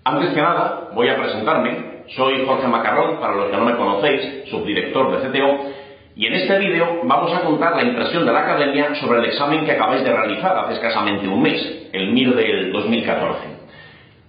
Antes que nada, voy a presentarme. Soy Jorge Macarrón, para los que no me conocéis, subdirector de CTO, y en este vídeo vamos a contar la impresión de la Academia sobre el examen que acabáis de realizar hace escasamente un mes, el MIR del 2014.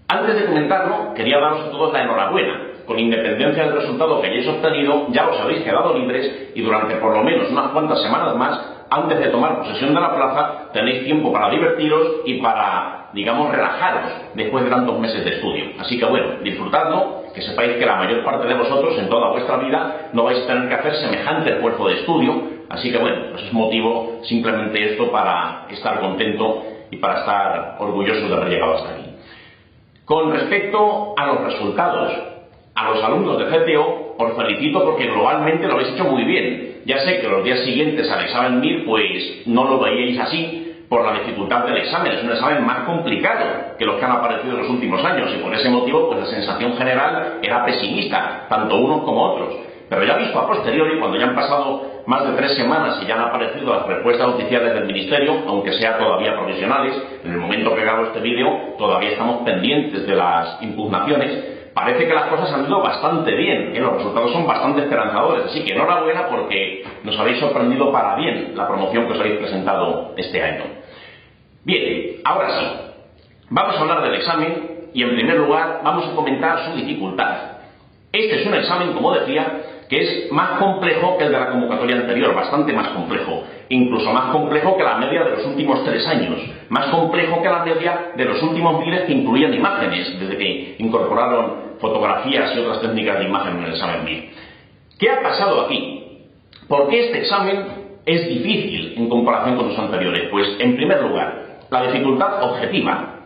Antes de comentarlo, quería daros a todos la enhorabuena. Con independencia del resultado que hayáis obtenido, ya os habéis quedado libres y durante por lo menos unas cuantas semanas más, antes de tomar posesión de la plaza, tenéis tiempo para divertiros y para, digamos, relajaros después de tantos meses de estudio. Así que bueno, disfrutadlo, que sepáis que la mayor parte de vosotros en toda vuestra vida no vais a tener que hacer semejante esfuerzo de estudio, así que bueno, pues es motivo simplemente esto para estar contento y para estar orgulloso de haber llegado hasta aquí. Con respecto a los resultados, a los alumnos de CTO os felicito porque globalmente lo habéis hecho muy bien. Ya sé que los días siguientes al examen MIR pues no lo veíais así por la dificultad del examen. Es un examen más complicado que los que han aparecido en los últimos años y por ese motivo pues la sensación general era pesimista, tanto unos como otros. Pero ya visto a posteriori, cuando ya han pasado más de 3 semanas y ya han aparecido las respuestas oficiales del Ministerio, aunque sea todavía provisionales, en el momento que grabo este vídeo todavía estamos pendientes de las impugnaciones, parece que las cosas han ido bastante bien, los resultados son bastante esperanzadores, así que enhorabuena porque nos habéis sorprendido para bien la promoción que os habéis presentado este año. Bien, ahora sí, vamos a hablar del examen y en primer lugar vamos a comentar su dificultad. Este es un examen, como decía, que es más complejo que el de la convocatoria anterior, bastante más complejo, incluso más complejo que la media de los últimos 3 años, más complejo que la media de los últimos MIRes que incluían imágenes, desde que incorporaron fotografías y otras técnicas de imagen en el examen MIR. ¿Qué ha pasado aquí? ¿Por qué este examen es difícil en comparación con los anteriores? Pues, en primer lugar, la dificultad objetiva.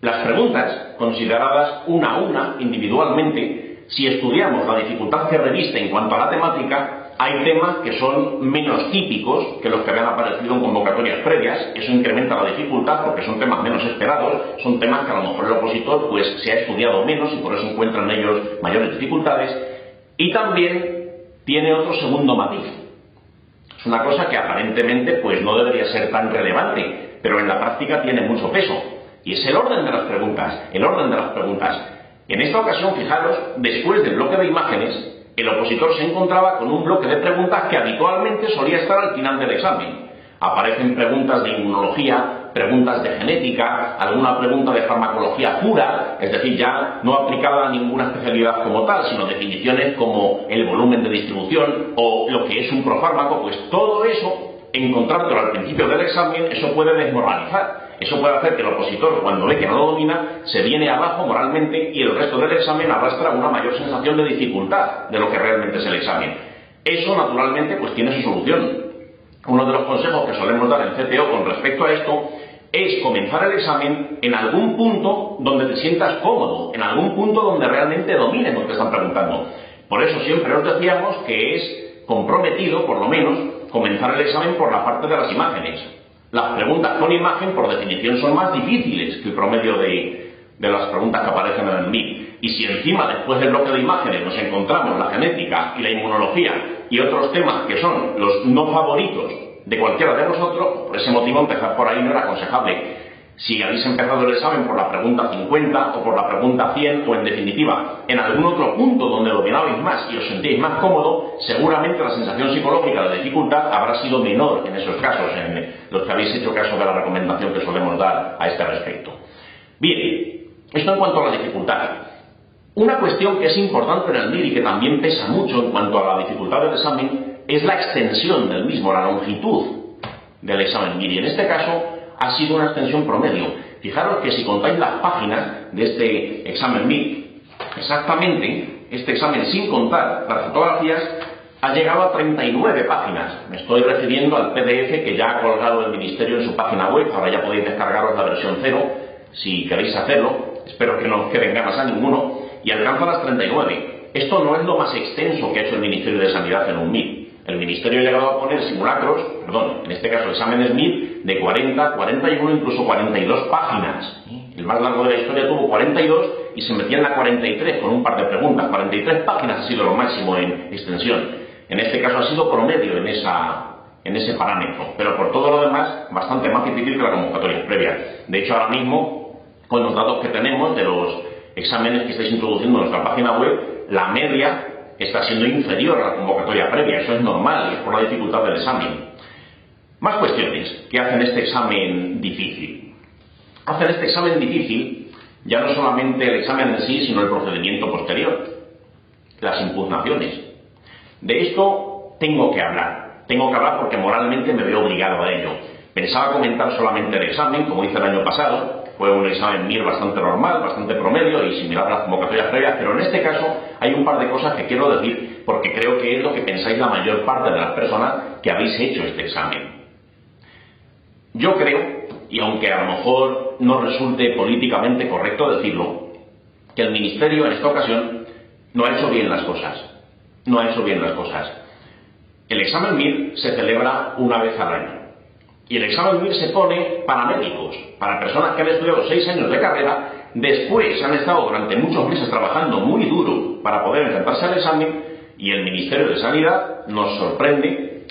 Las preguntas, consideradas una a una, individualmente, si estudiamos la dificultad que reviste en cuanto a la temática, hay temas que son menos típicos que los que habían aparecido en convocatorias previas. Eso incrementa la dificultad porque son temas menos esperados, son temas que a lo mejor el opositor pues se ha estudiado menos y por eso encuentra en ellos mayores dificultades. Y también tiene otro segundo matiz. Es una cosa que aparentemente pues no debería ser tan relevante, pero en la práctica tiene mucho peso. Y es el orden de las preguntas. En esta ocasión, fijaros, después del bloque de imágenes, el opositor se encontraba con un bloque de preguntas que habitualmente solía estar al final del examen. Aparecen preguntas de inmunología, preguntas de genética, alguna pregunta de farmacología pura, es decir, ya no aplicada a ninguna especialidad como tal, sino definiciones como el volumen de distribución o lo que es un profármaco. Pues todo eso, encontrándolo al principio del examen, eso puede desmoralizar. Eso puede hacer que el opositor, cuando ve que no lo domina, se viene abajo moralmente y el resto del examen arrastra una mayor sensación de dificultad de lo que realmente es el examen. Eso, naturalmente, pues tiene su solución. Uno de los consejos que solemos dar en CTO con respecto a esto es comenzar el examen en algún punto donde te sientas cómodo, en algún punto donde realmente domines lo que te están preguntando. Por eso siempre os decíamos que es comprometido, por lo menos, comenzar el examen por la parte de las imágenes. Las preguntas con imagen, por definición, son más difíciles que el promedio de las preguntas que aparecen en el MIR. Y si encima, después del bloque de imágenes, nos encontramos la genética y la inmunología y otros temas que son los no favoritos de cualquiera de nosotros, por ese motivo empezar por ahí no era aconsejable. Si habéis empezado el examen por la pregunta 50 o por la pregunta 100 o en definitiva en algún otro punto donde dominabais más y os sentíais más cómodo, seguramente la sensación psicológica de dificultad habrá sido menor en esos casos, en los que habéis hecho caso de la recomendación que solemos dar a este respecto. Bien, esto en cuanto a la dificultad. Una cuestión que es importante en el MIR y que también pesa mucho en cuanto a la dificultad del examen es la extensión del mismo, la longitud del examen MIR. Y en este caso ha sido una extensión promedio. Fijaros que si contáis las páginas de este examen MIR, exactamente, este examen sin contar las fotografías, ha llegado a 39 páginas. Me estoy refiriendo al PDF que ya ha colgado el Ministerio en su página web. Ahora ya podéis descargaros la versión 0, si queréis hacerlo. Espero que no os queden ganas a ninguno. Y alcanza las 39. Esto no es lo más extenso que ha hecho el Ministerio de Sanidad en un MIR. El Ministerio ha llegado a poner simulacros, en este caso exámenes MIR, de 40, 41, incluso 42 páginas. El más largo de la historia tuvo 42 y se metía en la 43 con un par de preguntas. 43 páginas ha sido lo máximo en extensión. En este caso ha sido promedio en ese parámetro, pero por todo lo demás bastante más difícil que la convocatoria previa. De hecho, ahora mismo, con los datos que tenemos de los exámenes que estáis introduciendo en nuestra página web, la media está siendo inferior a la convocatoria previa. Eso es normal, es por la dificultad del examen. Más cuestiones que hacen este examen difícil. Hacen este examen difícil ya no solamente el examen en sí, sino el procedimiento posterior, las impugnaciones. De esto tengo que hablar porque moralmente me veo obligado a ello. Pensaba comentar solamente el examen, como hice el año pasado. Fue un examen MIR bastante normal, bastante promedio y similar a las convocatorias previas, pero en este caso hay un par de cosas que quiero decir porque creo que es lo que pensáis la mayor parte de las personas que habéis hecho este examen. Yo creo, y aunque a lo mejor no resulte políticamente correcto decirlo, que el Ministerio en esta ocasión no ha hecho bien las cosas. No ha hecho bien las cosas. El examen MIR se celebra una vez al año. Y el examen MIR se pone para médicos, para personas que han estudiado 6 años de carrera, después han estado durante muchos meses trabajando muy duro para poder enfrentarse al examen, y el Ministerio de Sanidad nos sorprende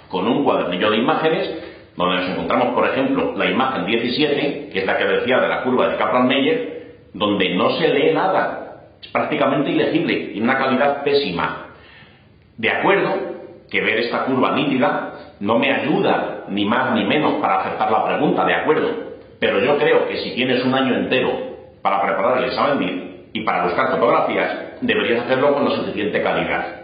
con un cuadernillo de imágenes donde nos encontramos, por ejemplo, la imagen 17, que es la que decía de la curva de Kaplan-Meier, donde no se lee nada, es prácticamente ilegible y una calidad pésima. De acuerdo que ver esta curva nítida no me ayuda ni más ni menos para acertar la pregunta, de acuerdo, pero yo creo que si tienes un año entero para preparar el examen MIR y para buscar fotografías, deberías hacerlo con la suficiente calidad.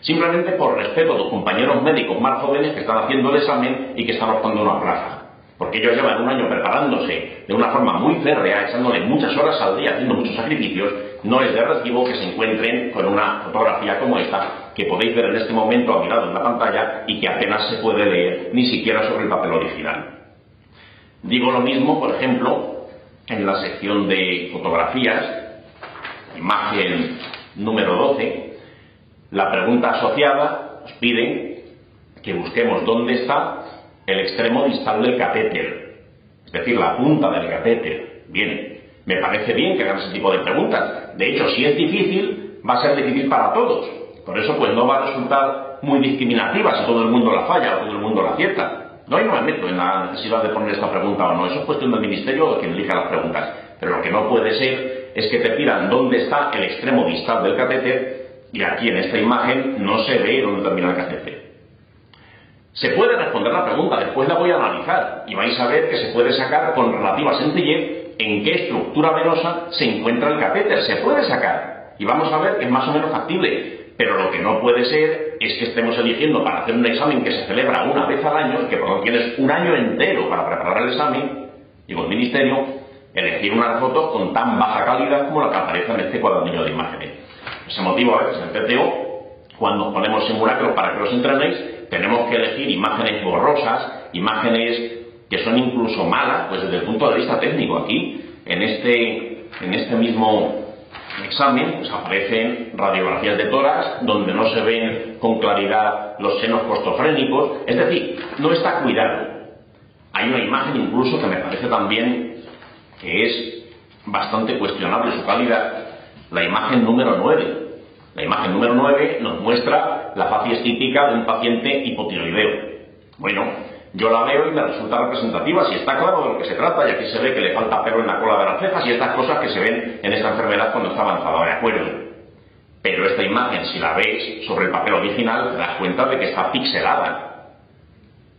Simplemente por respeto a tus compañeros médicos más jóvenes que están haciendo el examen y que están optando una plaza. Porque ellos llevan un año preparándose de una forma muy férrea, echándole muchas horas al día, haciendo muchos sacrificios. No es de recibo que se encuentren con una fotografía como esta, que podéis ver en este momento a mi lado en la pantalla y que apenas se puede leer ni siquiera sobre el papel original. Digo lo mismo, por ejemplo, en la sección de fotografías, imagen número 12, la pregunta asociada nos piden que busquemos dónde está el extremo distal del catéter, es decir, la punta del catéter. Bien, me parece bien que hagan ese tipo de preguntas. De hecho, si es difícil, va a ser difícil para todos. Por eso, pues no va a resultar muy discriminativa si todo el mundo la falla o todo el mundo la acierta. No, y no me meto en la necesidad de poner esta pregunta o no. Eso es cuestión del Ministerio o de quien elija las preguntas. Pero lo que no puede ser es que te pidan dónde está el extremo distal del catéter y aquí en esta imagen no se ve dónde termina el catéter. Se puede responder la pregunta, después la voy a analizar y vais a ver que se puede sacar con relativa sencillez en qué estructura venosa se encuentra el catéter. Se puede sacar y vamos a ver que es más o menos factible, pero lo que no puede ser es que estemos eligiendo para hacer un examen que se celebra una vez al año, que por lo tanto tienes un año entero para preparar el examen, y el Ministerio elegir unas fotos con tan baja calidad como la que aparece en este cuadernillo de imágenes. Ese motivo, a veces en el CTO, cuando ponemos simulacros para que los entrenéis, tenemos que elegir imágenes borrosas, imágenes que son incluso malas, pues desde el punto de vista técnico. Aquí, en este mismo examen, pues aparecen radiografías de tórax, donde no se ven con claridad los senos costofrénicos, es decir, no está cuidado. Hay una imagen incluso que me parece también que es bastante cuestionable su calidad, la imagen número 9. La imagen número 9 nos muestra la facies típica de un paciente hipotiroideo. Bueno, yo la veo y me resulta representativa, si está claro de lo que se trata, y aquí se ve que le falta pelo en la cola de las cejas y estas cosas que se ven en esta enfermedad cuando está avanzada, de acuerdo. Pero esta imagen, si la ves sobre el papel original, te das cuenta de que está pixelada.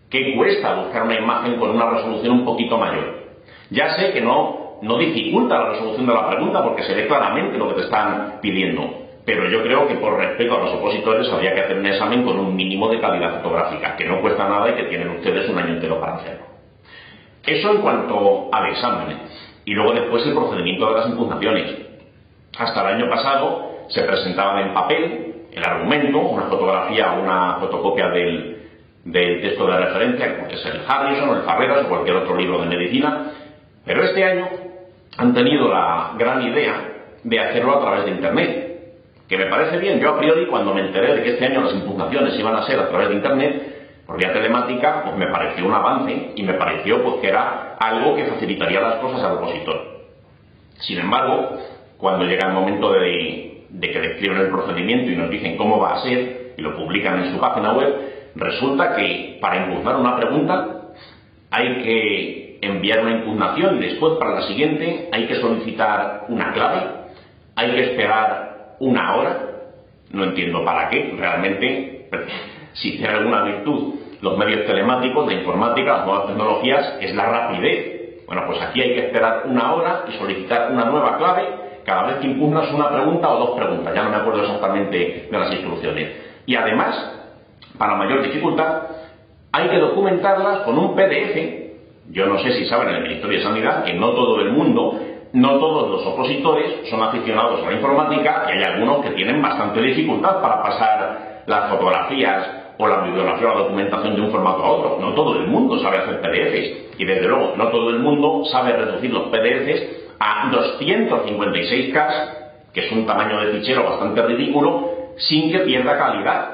¿Qué cuesta buscar una imagen con una resolución un poquito mayor? Ya sé que no dificulta la resolución de la pregunta porque se ve claramente lo que te están pidiendo, pero yo creo que por respeto a los opositores habría que hacer un examen con un mínimo de calidad fotográfica, que no cuesta nada y que tienen ustedes un año entero para hacerlo. Eso en cuanto al examen. Y luego después el procedimiento de las impugnaciones. Hasta el año pasado se presentaban en papel el argumento, una fotografía o una fotocopia del texto de referencia, que puede ser el Harrison o el Farreras o cualquier otro libro de medicina, pero este año han tenido la gran idea de hacerlo a través de Internet, que me parece bien. Yo a priori, cuando me enteré de que este año las impugnaciones iban a ser a través de Internet, por vía telemática, pues me pareció un avance y me pareció pues que era algo que facilitaría las cosas al opositor. Sin embargo, cuando llega el momento de que describen el procedimiento y nos dicen cómo va a ser y lo publican en su página web, resulta que para impugnar una pregunta hay que enviar una impugnación y después para la siguiente hay que solicitar una clave. hay que esperar una hora. No entiendo para qué, realmente, si tiene alguna virtud los medios telemáticos, la informática, las nuevas tecnologías, es la rapidez. Bueno, pues aquí hay que esperar una hora y solicitar una nueva clave cada vez que impugnas una pregunta o dos preguntas, ya no me acuerdo exactamente de las instrucciones. Y además, para mayor dificultad, hay que documentarlas con un PDF. Yo no sé si saben en el Ministerio de Sanidad que no todo el mundo, no todos los opositores son aficionados a la informática y hay algunos que tienen bastante dificultad para pasar las fotografías o la bibliografía o la documentación de un formato a otro. No todo el mundo sabe hacer PDFs y desde luego no todo el mundo sabe reducir los PDFs a 256K, que es un tamaño de fichero bastante ridículo, sin que pierda calidad.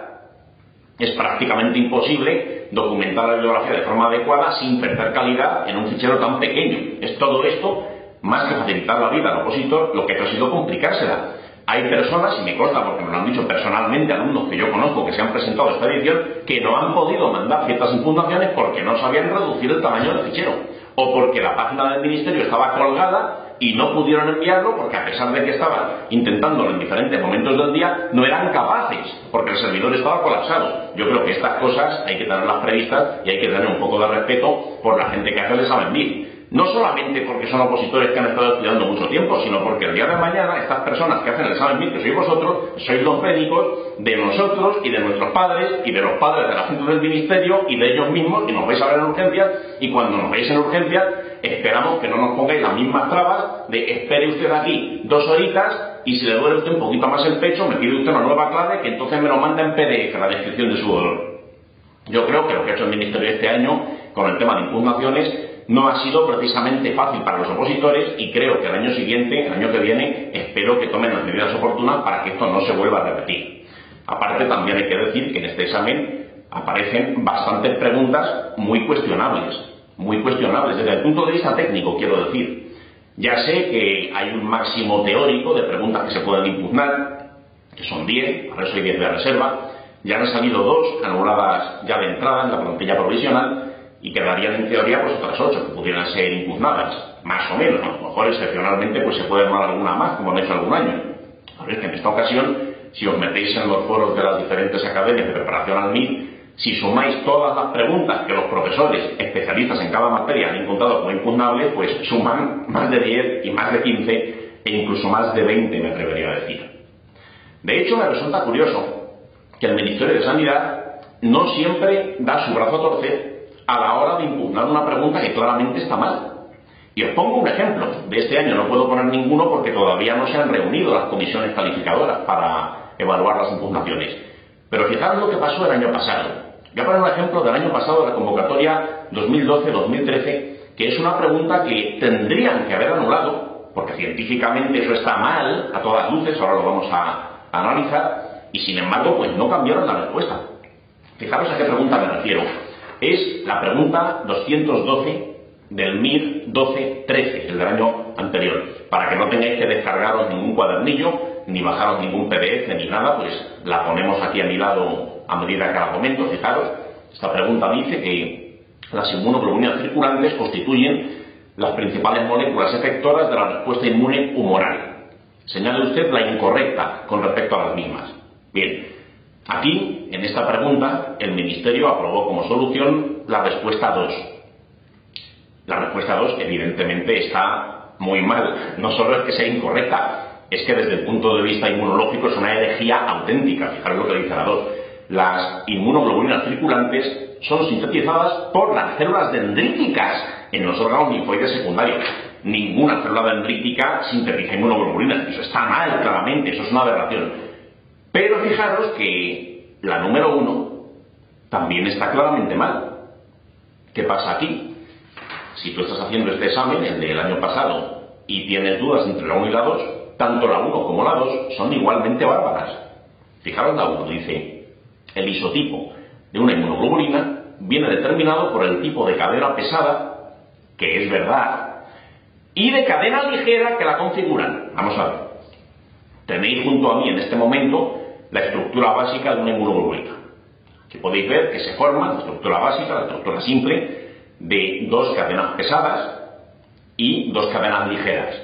Es prácticamente imposible documentar la bibliografía de forma adecuada sin perder calidad en un fichero tan pequeño. Es todo esto, más que facilitar la vida al opositor, lo que ha sido complicársela. Hay personas, y me consta porque me lo han dicho personalmente alumnos que yo conozco que se han presentado a esta edición, que no han podido mandar ciertas impugnaciones porque no sabían reducir el tamaño del fichero, o porque la página del Ministerio estaba colgada y no pudieron enviarlo porque, a pesar de que estaban intentándolo en diferentes momentos del día, no eran capaces porque el servidor estaba colapsado. Yo creo que estas cosas hay que tenerlas previstas y hay que tener un poco de respeto por la gente que hace el examen MIR. No solamente porque son opositores que han estado estudiando mucho tiempo, sino porque el día de mañana estas personas que hacen el examen MIR, que sois vosotros, sois los médicos de nosotros y de nuestros padres y de los padres de la gente del Ministerio y de ellos mismos, y nos vais a ver en urgencias, y cuando nos veis en urgencias esperamos que no nos pongáis las mismas trabas de espere usted aquí 2 horitas y si le duele usted un poquito más el pecho me pide usted una nueva clave que entonces me lo manda en PDF la descripción de su dolor. Yo creo que lo que ha hecho el Ministerio este año con el tema de impugnaciones no ha sido precisamente fácil para los opositores y creo que el año siguiente, el año que viene, espero que tomen las medidas oportunas para que esto no se vuelva a repetir. Aparte, también hay que decir que en este examen aparecen bastantes preguntas muy cuestionables, desde el punto de vista técnico, quiero decir. Ya sé que hay un máximo teórico de preguntas que se pueden impugnar, que son 10, para eso hay 10 de reserva. Ya han salido 2 anuladas ya de entrada en la plantilla provisional y quedarían en teoría pues otras 8 que pudieran ser impugnadas, más o menos, ¿no? A lo mejor excepcionalmente pues se puede armar alguna más, como han hecho algún año. A ver, que en esta ocasión, si os metéis en los foros de las diferentes academias de preparación al MIR, si sumáis todas las preguntas que los profesores especialistas en cada materia han encontrado como impugnables, pues suman más de 10 y más de 15 e incluso más de 20, me atrevería a decir. De hecho, me resulta curioso que el Ministerio de Sanidad no siempre da su brazo a torcer a la hora de impugnar una pregunta que claramente está mal. Y os pongo un ejemplo. De este año no puedo poner ninguno porque todavía no se han reunido las comisiones calificadoras para evaluar las impugnaciones. Pero fijaros lo que pasó el año pasado. Voy a poner un ejemplo del año pasado, de la convocatoria 2012-2013, que es una pregunta que tendrían que haber anulado, porque científicamente eso está mal, a todas luces, ahora lo vamos a analizar, y sin embargo, pues no cambiaron la respuesta. Fijaros a qué pregunta me refiero. Es la pregunta 212 del MIR 12-13, el del año anterior. Para que no tengáis que descargaros ningún cuadernillo, ni bajaros ningún PDF, ni nada, pues la ponemos aquí a mi lado a medida que la comento. Fijaros, esta pregunta dice que las inmunoglobulinas circulantes constituyen las principales moléculas efectoras de la respuesta inmune humoral. Señale usted la incorrecta con respecto a las mismas. Bien, aquí, en esta pregunta, el Ministerio aprobó como solución la respuesta 2. La respuesta 2, evidentemente, está muy mal. No solo es que sea incorrecta, es que desde el punto de vista inmunológico es una herejía auténtica. Fijaros lo que dice la 2. Las inmunoglobulinas circulantes son sintetizadas por las células dendríticas en los órganos linfoides secundarios. Ninguna célula dendrítica sintetiza inmunoglobulinas. Eso está mal, claramente, eso es una aberración. Pero fijaros que la número 1 también está claramente mal. ¿Qué pasa aquí? Si tú estás haciendo este examen, el del año pasado, y tienes dudas entre la 1 y la 2, tanto la 1 como la 2 son igualmente bárbaras. Fijaros la 1, dice, el isotipo de una inmunoglobulina viene determinado por el tipo de cadena pesada, que es verdad, y de cadena ligera que la configuran. Vamos a ver. Tenéis junto a mí en este momento la estructura básica de una inmunoglobulina. Aquí podéis ver que se forma la estructura básica, la estructura simple, de 2 cadenas pesadas y 2 cadenas ligeras.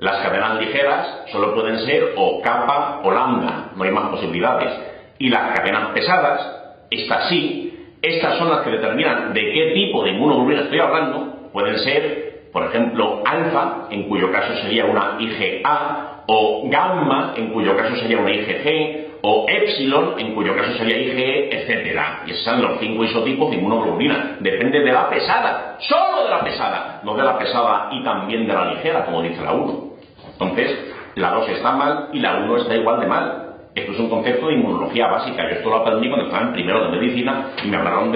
Las cadenas ligeras solo pueden ser o kappa o lambda, no hay más posibilidades. Y las cadenas pesadas, estas sí, estas son las que determinan de qué tipo de inmunoglobulina estoy hablando. Pueden ser, por ejemplo, alfa, en cuyo caso sería una IgA, o gamma, en cuyo caso sería una IgG, o epsilon, en cuyo caso sería IgE, etc. Y esos son los 5 isotipos de inmunoglobulina. Depende de la pesada, solo de la pesada, no de la pesada y también de la ligera, como dice la 1. Entonces, la 2 está mal y la 1 está igual de mal. Esto es un concepto de inmunología básica. Yo esto lo aprendí cuando estaba en primero de medicina y me hablaron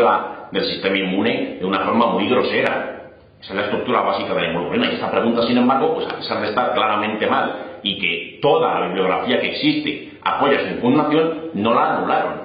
del sistema inmune de una forma muy grosera. Esa es la estructura básica de la inmunoglobulina. Y esta pregunta, sin embargo, pues a pesar de estar claramente mal y que toda la bibliografía que existe apoya su impugnación, no la anularon.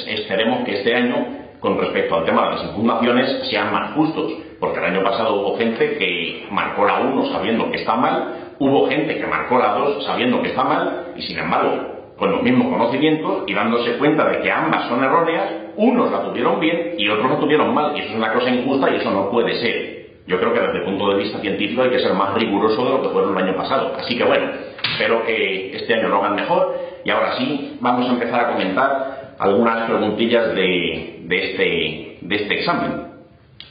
Esperemos que este año, con respecto al tema de las impugnaciones, sean más justos, porque el año pasado hubo gente que marcó la 1 sabiendo que está mal, hubo gente que marcó la 2 sabiendo que está mal, y sin embargo, con los mismos conocimientos y dándose cuenta de que ambas son erróneas, unos la tuvieron bien y otros la tuvieron mal, y eso es una cosa injusta y eso no puede ser. Yo creo que desde el punto de vista científico hay que ser más riguroso de lo que fueron el año pasado. Así que bueno, espero que este año lo hagan mejor. Y ahora sí, vamos a empezar a comentar algunas preguntillas de este examen.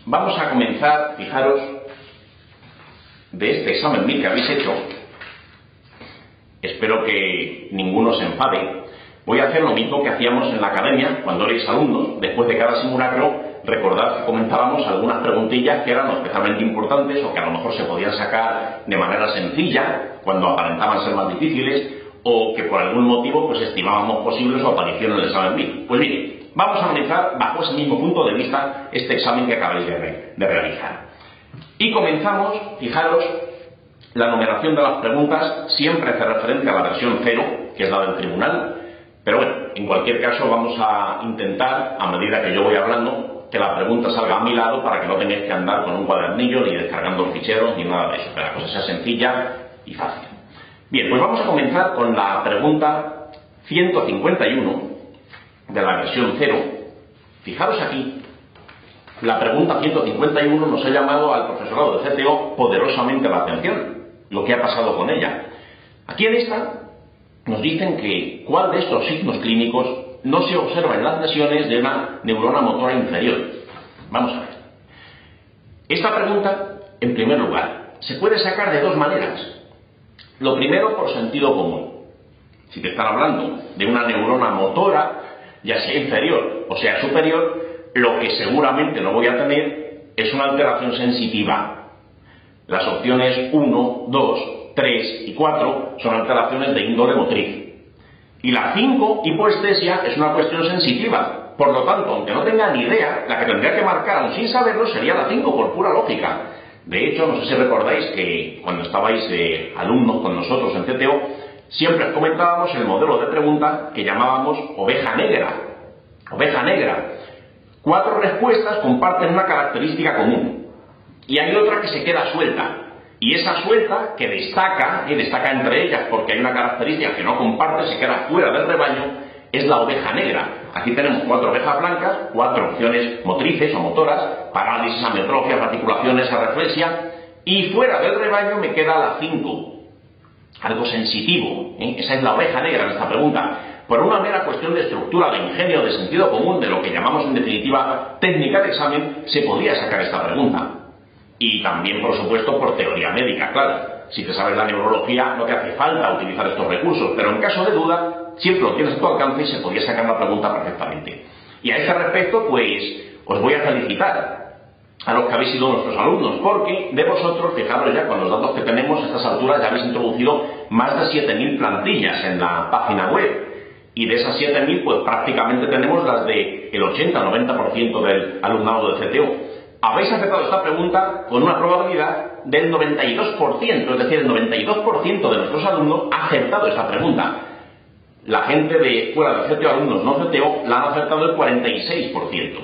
Vamos a comenzar, fijaros, de este examen MIR que habéis hecho. Espero que ninguno se enfade. Voy a hacer lo mismo que hacíamos en la academia cuando erais alumnos. Después de cada simulacro, recordad que comentábamos algunas preguntillas que eran especialmente importantes o que a lo mejor se podían sacar de manera sencilla cuando aparentaban ser más difíciles o que por algún motivo pues estimábamos posible su aparición en el examen MIR. Pues bien, vamos a analizar bajo ese mismo punto de vista este examen que acabáis de realizar. Y comenzamos, fijaros, la numeración de las preguntas siempre hace referencia a la versión 0, que es la del tribunal, pero bueno, en cualquier caso vamos a intentar, a medida que yo voy hablando, que la pregunta salga a mi lado para que no tengáis que andar con un cuadernillo ni descargando ficheros ni nada de eso, que la cosa sea sencilla y fácil. Bien, pues vamos a comenzar con la pregunta 151 de la versión 0. Fijaros aquí, la pregunta 151 nos ha llamado al profesorado de CTO poderosamente la atención, lo que ha pasado con ella. Aquí en esta nos dicen que cuál de estos signos clínicos no se observa en las lesiones de una neurona motora inferior. Vamos a ver. Esta pregunta, en primer lugar, se puede sacar de dos maneras. Lo primero, por sentido común. Si te están hablando de una neurona motora, ya sea inferior o sea superior, lo que seguramente no voy a tener es una alteración sensitiva. Las opciones 1, 2, 3 y 4 son alteraciones de índole motriz. Y la 5, hipoestesia, es una cuestión sensitiva. Por lo tanto, aunque no tenga ni idea, la que tendría que marcar, aún sin saberlo, sería la 5 por pura lógica. De hecho, no sé si recordáis que cuando estabais alumnos con nosotros en CTO, siempre comentábamos el modelo de pregunta que llamábamos oveja negra. Oveja negra. 4 respuestas comparten una característica común. Y hay otra que se queda suelta. Y esa suelta, que destaca entre ellas porque hay una característica que no comparte, se queda fuera del rebaño, es la oveja negra. Aquí tenemos 4 ovejas blancas, 4 opciones motrices o motoras, parálisis, ametrofia, articulaciones, areflexia, y fuera del rebaño me queda la 5. Algo sensitivo, ¿eh? Esa es la oveja negra en esta pregunta. Por una mera cuestión de estructura, de ingenio, de sentido común, de lo que llamamos en definitiva técnica de examen, se podría sacar esta pregunta. Y también, por supuesto, por teoría médica, claro. Si te sabes la neurología, no te hace falta utilizar estos recursos, pero en caso de duda, siempre lo tienes a tu alcance y se podría sacar la pregunta perfectamente. Y a este respecto, pues, os voy a felicitar a los que habéis sido nuestros alumnos, porque de vosotros, fijaros ya con los datos que tenemos a estas alturas, ya habéis introducido más de 7.000 plantillas en la página web. Y de esas 7.000, pues prácticamente tenemos las del 80-90% del alumnado de CTO. Habéis aceptado esta pregunta con una probabilidad del 92%, es decir, el 92% de nuestros alumnos ha aceptado esta pregunta. La gente de fuera de CTO, alumnos no CTO, la han acertado el 46%.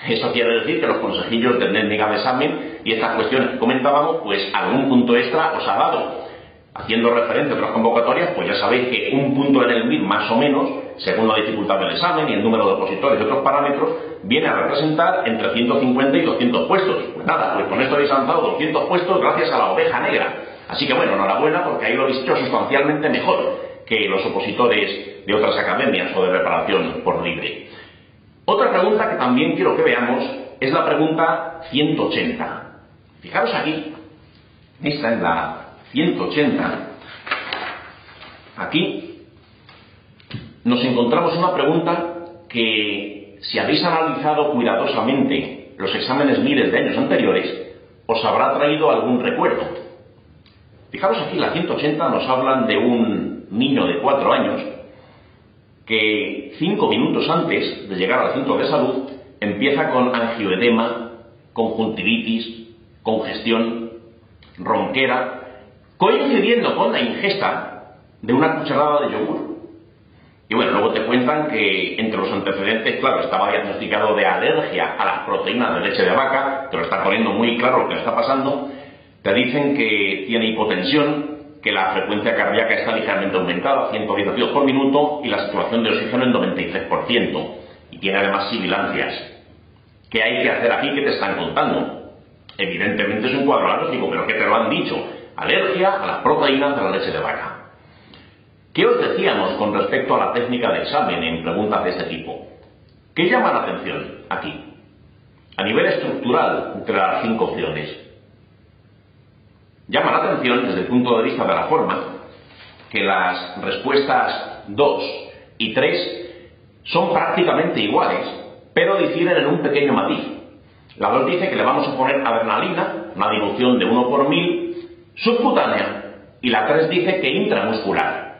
Eso quiere decir que los consejillos del técnica de examen y estas cuestiones que comentábamos, pues algún punto extra os ha dado. Haciendo referencia a otras convocatorias, pues ya sabéis que un punto en el MIR más o menos, según la dificultad del examen y el número de opositores y otros parámetros, viene a representar entre 150 y 200 puestos. Pues nada, pues con esto habéis avanzado 200 puestos gracias a la oveja negra. Así que bueno, enhorabuena, porque ahí lo habéis hecho sustancialmente mejor que los opositores de otras academias o de preparación por libre. Otra pregunta que también quiero que veamos es la pregunta 180. Fijaros aquí, esta es la 180. Aquí nos encontramos una pregunta que, si habéis analizado cuidadosamente los exámenes MIRES de años anteriores, os habrá traído algún recuerdo. Fijaros aquí, la 180 nos hablan de un niño de 4 años que 5 minutos antes de llegar al centro de salud empieza con angioedema, conjuntivitis, congestión, ronquera, coincidiendo con la ingesta de una cucharada de yogur. Y bueno, luego te cuentan que entre los antecedentes, claro, estaba diagnosticado de alergia a las proteínas de leche de vaca, te lo está poniendo muy claro lo que le está pasando. Te dicen que tiene hipotensión, que la frecuencia cardíaca está ligeramente aumentada, 110 latidos por minuto, y la saturación de oxígeno en 93%. Y tiene además sibilancias. ¿Qué hay que hacer aquí? ¿Qué te están contando? Evidentemente es un cuadro alérgico, pero ¿qué te lo han dicho? Alergia a las proteínas de la leche de vaca. ¿Qué os decíamos con respecto a la técnica de examen en preguntas de este tipo? ¿Qué llama la atención aquí? A nivel estructural, entre las 5 opciones. Llama la atención desde el punto de vista de la forma que las respuestas 2 y 3 son prácticamente iguales, pero difieren en un pequeño matiz. La 2 dice que le vamos a poner adrenalina, una dilución de 1 por 1000, subcutánea, y la 3 dice que intramuscular.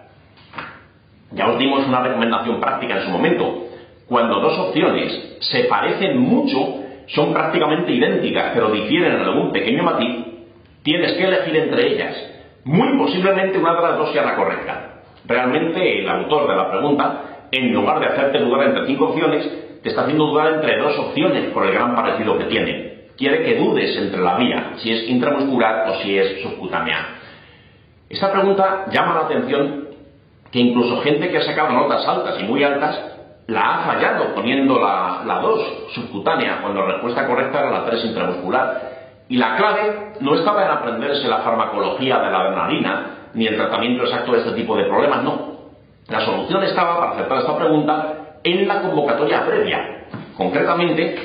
Ya os dimos una recomendación práctica en su momento. Cuando 2 opciones se parecen mucho, son prácticamente idénticas, pero difieren en algún pequeño matiz, tienes que elegir entre ellas. Muy posiblemente una de las 2 sea la correcta. Realmente el autor de la pregunta, en lugar de hacerte dudar entre 5 opciones, te está haciendo dudar entre 2 opciones por el gran parecido que tienen. Quiere que dudes entre la vía, si es intramuscular o si es subcutánea. Esta pregunta llama la atención que incluso gente que ha sacado notas altas y muy altas la ha fallado poniendo la 2 subcutánea, cuando la respuesta correcta era la 3 intramuscular. Y la clave no estaba en aprenderse la farmacología de la adrenalina, ni el tratamiento exacto de este tipo de problemas, no. La solución estaba, para acertar esta pregunta, en la convocatoria previa. Concretamente,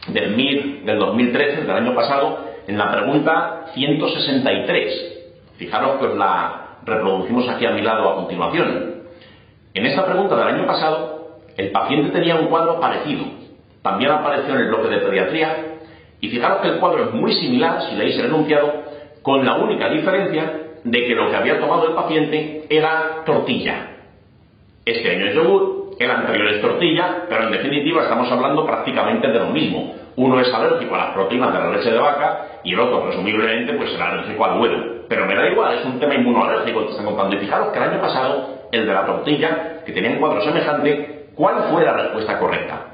del MIR del 2013, del año pasado, en la pregunta 163. Fijaros que os la reproducimos aquí a mi lado a continuación. En esta pregunta del año pasado, el paciente tenía un cuadro parecido. También apareció en el bloque de pediatría. Y fijaros que el cuadro es muy similar, si leéis el enunciado, con la única diferencia de que lo que había tomado el paciente era tortilla. Este año es yogur, el anterior es tortilla, pero en definitiva estamos hablando prácticamente de lo mismo. Uno es alérgico a las proteínas de la leche de vaca y el otro, presumiblemente, pues será alérgico al huevo. Pero me da igual, es un tema inmunoalérgico que te están contando. Y fijaros que el año pasado, el de la tortilla, que tenía un cuadro semejante, ¿cuál fue la respuesta correcta?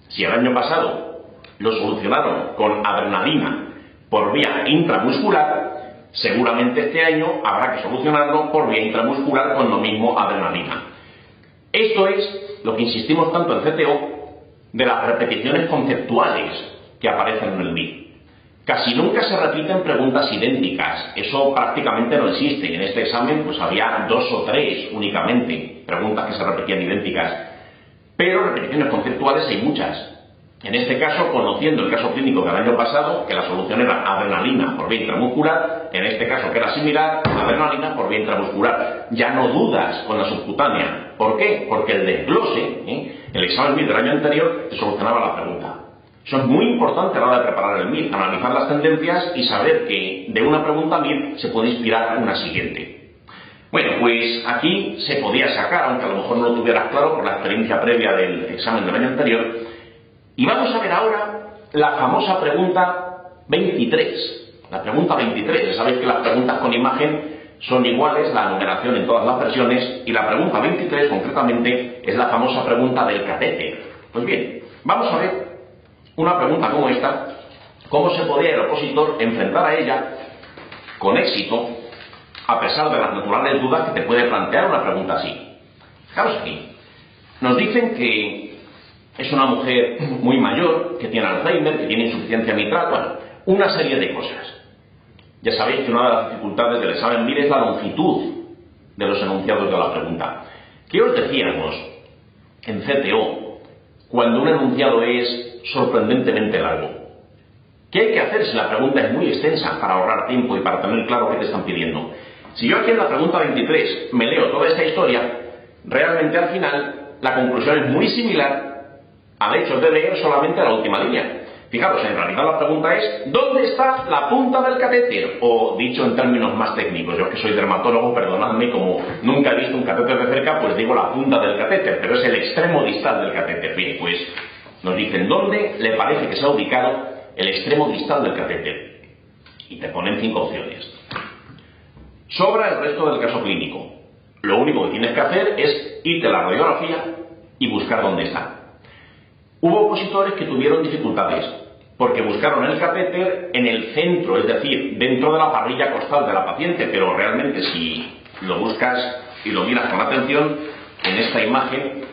Si el año pasado lo solucionaron con adrenalina por vía intramuscular, seguramente este año habrá que solucionarlo por vía intramuscular con lo mismo adrenalina. Esto es lo que insistimos tanto en CTO de las repeticiones conceptuales que aparecen en el MIR. Casi nunca se repiten preguntas idénticas, eso prácticamente no existe. En este examen pues había 2 o 3 únicamente preguntas que se repetían idénticas, pero repeticiones conceptuales hay muchas. En este caso, conociendo el caso clínico del año pasado, que la solución era adrenalina por vía intramuscular, en este caso que era similar, adrenalina por vía intramuscular. Ya no dudas con la subcutánea. ¿Por qué? Porque el desglose, el examen MIR del año anterior, te solucionaba la pregunta. Eso es muy importante a la hora de preparar el MIR, analizar las tendencias y saber que de una pregunta MIR se puede inspirar una siguiente. Bueno, pues aquí se podía sacar, aunque a lo mejor no lo tuvieras claro por la experiencia previa del examen del año anterior. Y vamos a ver ahora la famosa pregunta 23. La pregunta 23, ya sabéis que las preguntas con imagen son iguales, la numeración en todas las versiones, y la pregunta 23 concretamente es la famosa pregunta del catéter. Pues bien, vamos a ver una pregunta como esta, cómo se podía el opositor enfrentar a ella con éxito, a pesar de las naturales dudas que te puede plantear una pregunta así. Fijaros aquí, nos dicen que es una mujer muy mayor, que tiene Alzheimer, que tiene insuficiencia mitral, bueno, una serie de cosas. Ya sabéis que una de las dificultades del examen MIR es la longitud de los enunciados de la pregunta. ¿Qué os decíamos en CTO cuando un enunciado es sorprendentemente largo? ¿Qué hay que hacer si la pregunta es muy extensa para ahorrar tiempo y para tener claro qué te están pidiendo? Si yo aquí en la pregunta 23 me leo toda esta historia, realmente al final la conclusión es muy similar al hecho de leer solamente la última línea. Fijaros, en realidad la pregunta es ¿dónde está la punta del catéter? O dicho en términos más técnicos, yo que soy dermatólogo, perdonadme, como nunca he visto un catéter de cerca, pues digo la punta del catéter, pero es el extremo distal del catéter. Bien, pues nos dicen dónde le parece que se ha ubicado el extremo distal del catéter. Y te ponen 5 opciones. Sobra el resto del caso clínico. Lo único que tienes que hacer es irte a la radiografía y buscar dónde está. Hubo opositores que tuvieron dificultades, porque buscaron el catéter en el centro, es decir, dentro de la parrilla costal de la paciente, pero realmente si lo buscas y lo miras con atención, en esta imagen,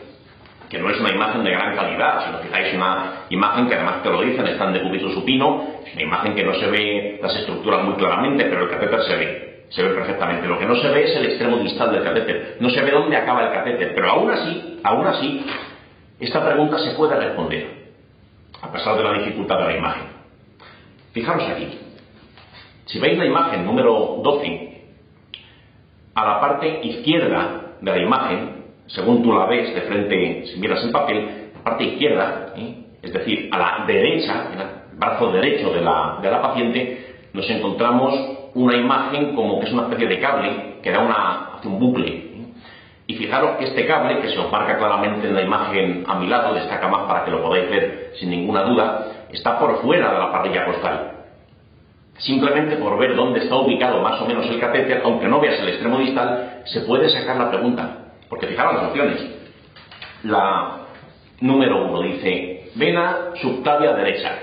que no es una imagen de gran calidad, si os fijáis, una imagen que además te lo dicen, está en decúbito supino, es una imagen que no se ve las estructuras muy claramente, pero el catéter se ve perfectamente. Lo que no se ve es el extremo distal del catéter, no se ve dónde acaba el catéter, pero aún así, esta pregunta se puede responder, a pesar de la dificultad de la imagen. Fijaros aquí. Si veis la imagen número 12, a la parte izquierda de la imagen, según tú la ves de frente, si miras el papel, la parte izquierda, es decir, a la derecha, el brazo derecho de la paciente, nos encontramos una imagen como que es una especie de cable que hace un bucle. Y fijaros que este cable, que se os marca claramente en la imagen a mi lado, destaca más para que lo podáis ver sin ninguna duda, está por fuera de la parrilla costal. Simplemente por ver dónde está ubicado más o menos el catéter, aunque no veas el extremo distal, se puede sacar la pregunta. Porque fijaros las opciones. La número 1 dice, vena subclavia derecha.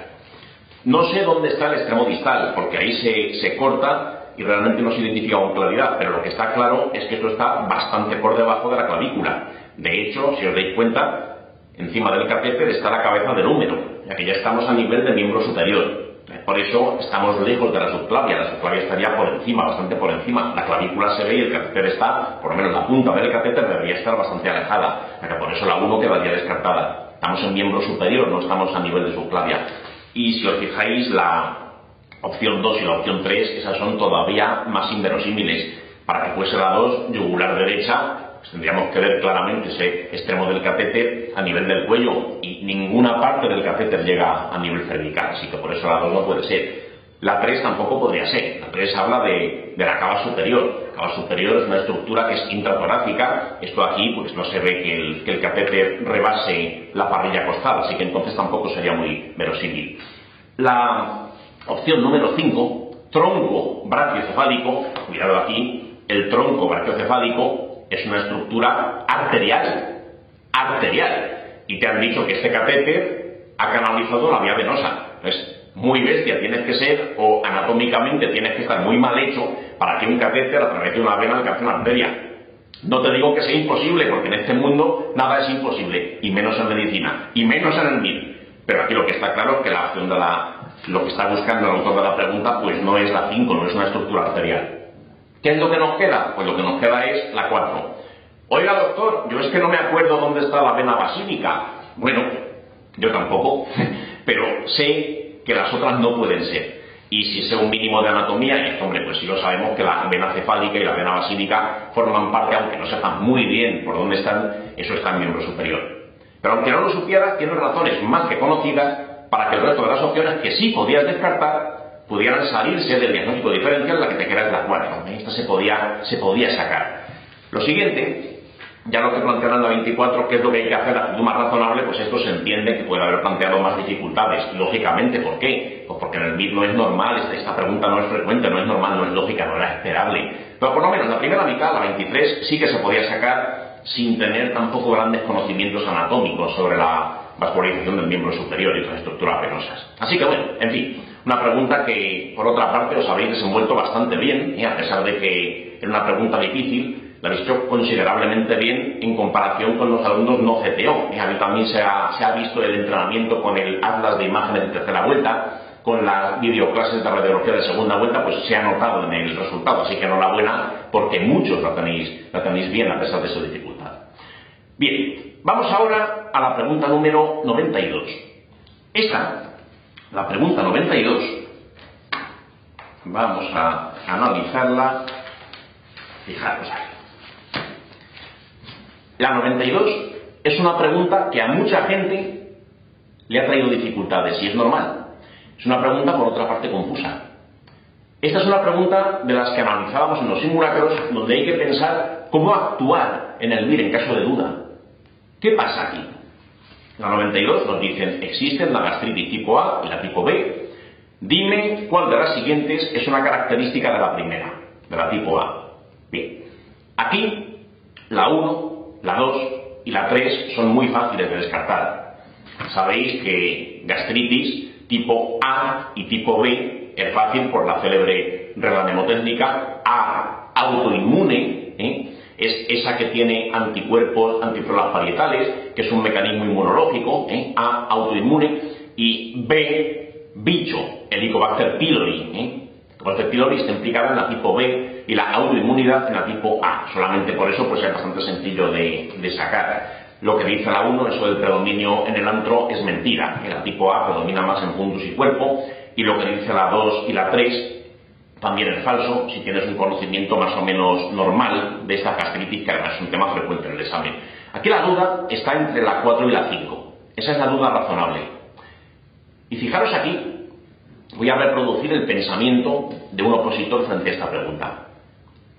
No sé dónde está el extremo distal, porque ahí se corta y realmente no se identifica con claridad, pero lo que está claro es que esto está bastante por debajo de la clavícula. De hecho, si os dais cuenta, encima del catéter está la cabeza del húmero, ya que ya estamos a nivel del miembro superior. Por eso estamos lejos de la subclavia estaría por encima, bastante por encima. La clavícula se ve y el catéter está, por lo menos la punta del catéter debería estar bastante alejada, pero por eso la 1 quedaría descartada. Estamos en miembro superior, no estamos a nivel de subclavia. Y si os fijáis, la opción 2 y la opción 3, esas son todavía más inverosímiles. Para que fuese la 2, yugular derecha, pues tendríamos que ver claramente ese extremo del catéter a nivel del cuello y ninguna parte del catéter llega a nivel cervical, así que por eso la 2 no puede ser. La 3 tampoco podría ser. La 3 habla de la cava superior. La cava superior es una estructura que es intratorácica. Esto aquí pues no se ve que el catéter rebase la parrilla costal, así que entonces tampoco sería muy verosímil. La opción número 5, tronco brachiocefálico. Cuidado aquí, el tronco brachiocefálico es una estructura arterial. Y te han dicho que este catéter ha canalizado la vía venosa. Entonces, muy bestia tienes que ser, o anatómicamente tienes que estar muy mal hecho para que un catéter a través de una vena alcance una arteria. No te digo que sea imposible, porque en este mundo nada es imposible, y menos en medicina, y menos en el MIR. Pero aquí lo que está claro es que la opción de lo que está buscando el autor de la pregunta, pues no es la 5, no es una estructura arterial. ¿Qué es lo que nos queda? Pues lo que nos queda es la 4. Oiga, doctor, yo es que no me acuerdo dónde está la vena basílica. Bueno, yo tampoco, pero sé que las otras no pueden ser. Y si sé un mínimo de anatomía, y esto, hombre, pues sí lo sabemos que la vena cefálica y la vena basílica forman parte, aunque no sepan muy bien por dónde están, eso está en miembro superior. Pero aunque no lo supieras, tienes razones más que conocidas para que el resto de las opciones que sí podías descartar pudieran salirse del diagnóstico diferencial, la que te queda es la 4. Esta se podía sacar. Lo siguiente, ya lo que plantean en la 24, ¿qué es lo que hay que hacer? La actitud más razonable, pues esto se entiende que puede haber planteado más dificultades. Lógicamente, ¿por qué? Pues porque en el MIR no es normal, esta pregunta no es frecuente, no es normal, no es lógica, no era esperable. Pero por lo menos la primera mitad, la 23, sí que se podía sacar sin tener tampoco grandes conocimientos anatómicos sobre la vascularización del miembro superior y otras estructuras venosas. Así que bueno, en fin, una pregunta que por otra parte os habéis desenvuelto bastante bien, a pesar de que era una pregunta difícil. La habéis hecho considerablemente bien en comparación con los alumnos no CTO. A mí también se ha visto el entrenamiento con el Atlas de Imágenes de tercera vuelta, con las videoclases de radiología de segunda vuelta, pues se ha notado en el resultado. Así que enhorabuena, porque muchos la tenéis bien a pesar de su dificultad. Bien, vamos ahora a la pregunta número 92. La pregunta 92, vamos a analizarla. Fijaros ahí. La 92 es una pregunta que a mucha gente le ha traído dificultades, y es normal. Es una pregunta, por otra parte, confusa. Esta es una pregunta de las que analizábamos en los simulacros, donde hay que pensar cómo actuar en el MIR en caso de duda. ¿Qué pasa aquí? La 92 nos dicen, existen la gastritis tipo A y la tipo B. Dime cuál de las siguientes es una característica de la primera, de la tipo A. Bien, aquí la 1, la 2 y la 3 son muy fáciles de descartar. Sabéis que gastritis tipo A y tipo B es fácil por la célebre regla mnemotécnica. A, autoinmune, es esa que tiene anticuerpos, anticélulas parietales, que es un mecanismo inmunológico, A, autoinmune, y B, bicho, el Helicobacter pylori. El Helicobacter pylori está implicado en la tipo B y la autoinmunidad en la tipo A. Solamente por eso pues es bastante sencillo de sacar. Lo que dice la 1, eso del predominio en el antro, es mentira. La tipo A predomina más en puntos y cuerpo, y lo que dice la 2 y la 3 también es falso, si tienes un conocimiento más o menos normal de esta gastritis, que además es un tema frecuente en el examen. Aquí la duda está entre la 4 y la 5. Esa es la duda razonable. Y fijaros aquí, voy a reproducir el pensamiento de un opositor frente a esta pregunta.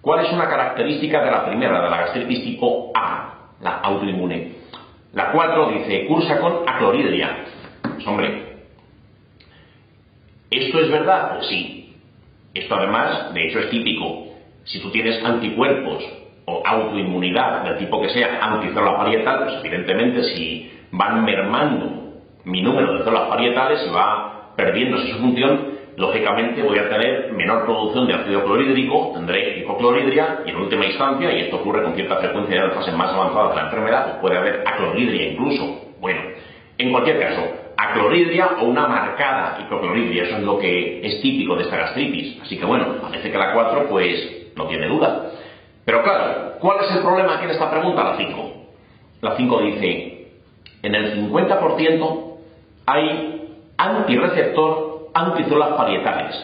¿Cuál es una característica de la primera, de la gastritis tipo A? La autoinmune. La 4 dice, cursa con acloridria. Pues hombre, ¿esto es verdad? Pues sí. Esto además, de hecho, es típico. Si tú tienes anticuerpos o autoinmunidad del tipo que sea, anticélula parietal, pues evidentemente si van mermando mi número de células parietales y va perdiéndose su función, lógicamente voy a tener menor producción de ácido clorhídrico, tendré hipocloridria y en última instancia, y esto ocurre con cierta frecuencia ya en fases más avanzadas de la enfermedad, pues puede haber acloridria incluso. Bueno, en cualquier caso, acloridria o una marcada hipocloridria, eso es lo que es típico de esta gastritis. Así que bueno, parece que la 4 pues no tiene duda. Pero claro, ¿cuál es el problema aquí en esta pregunta? La 5. La 5 dice, en el 50% hay antirreceptor anticélulas parietales.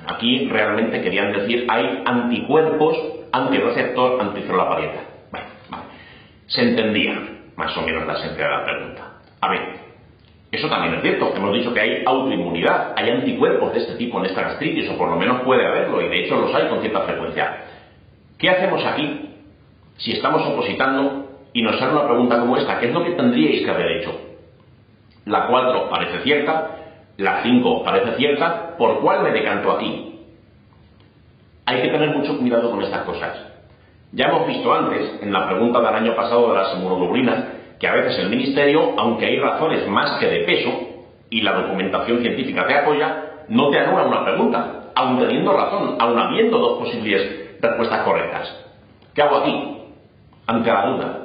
Aquí realmente querían decir hay anticuerpos antirreceptor anticélula parietal. Vale. Se entendía más o menos la esencia de la pregunta. A ver, eso también es cierto. Hemos dicho que hay autoinmunidad, hay anticuerpos de este tipo en esta gastritis, o por lo menos puede haberlo, y de hecho los hay con cierta frecuencia. ¿Qué hacemos aquí si estamos opositando y nos sale una pregunta como esta? ¿Qué es lo que tendríais que haber hecho? La 4 parece cierta, la 5 parece cierta, ¿por cuál me decanto aquí? Hay que tener mucho cuidado con estas cosas. Ya hemos visto antes, en la pregunta del año pasado de las inmunoglobulinas, que a veces el Ministerio, aunque hay razones más que de peso, y la documentación científica te apoya, no te anula una pregunta, aun teniendo razón, aun habiendo dos posibles respuestas correctas. ¿Qué hago aquí? Ante la duda.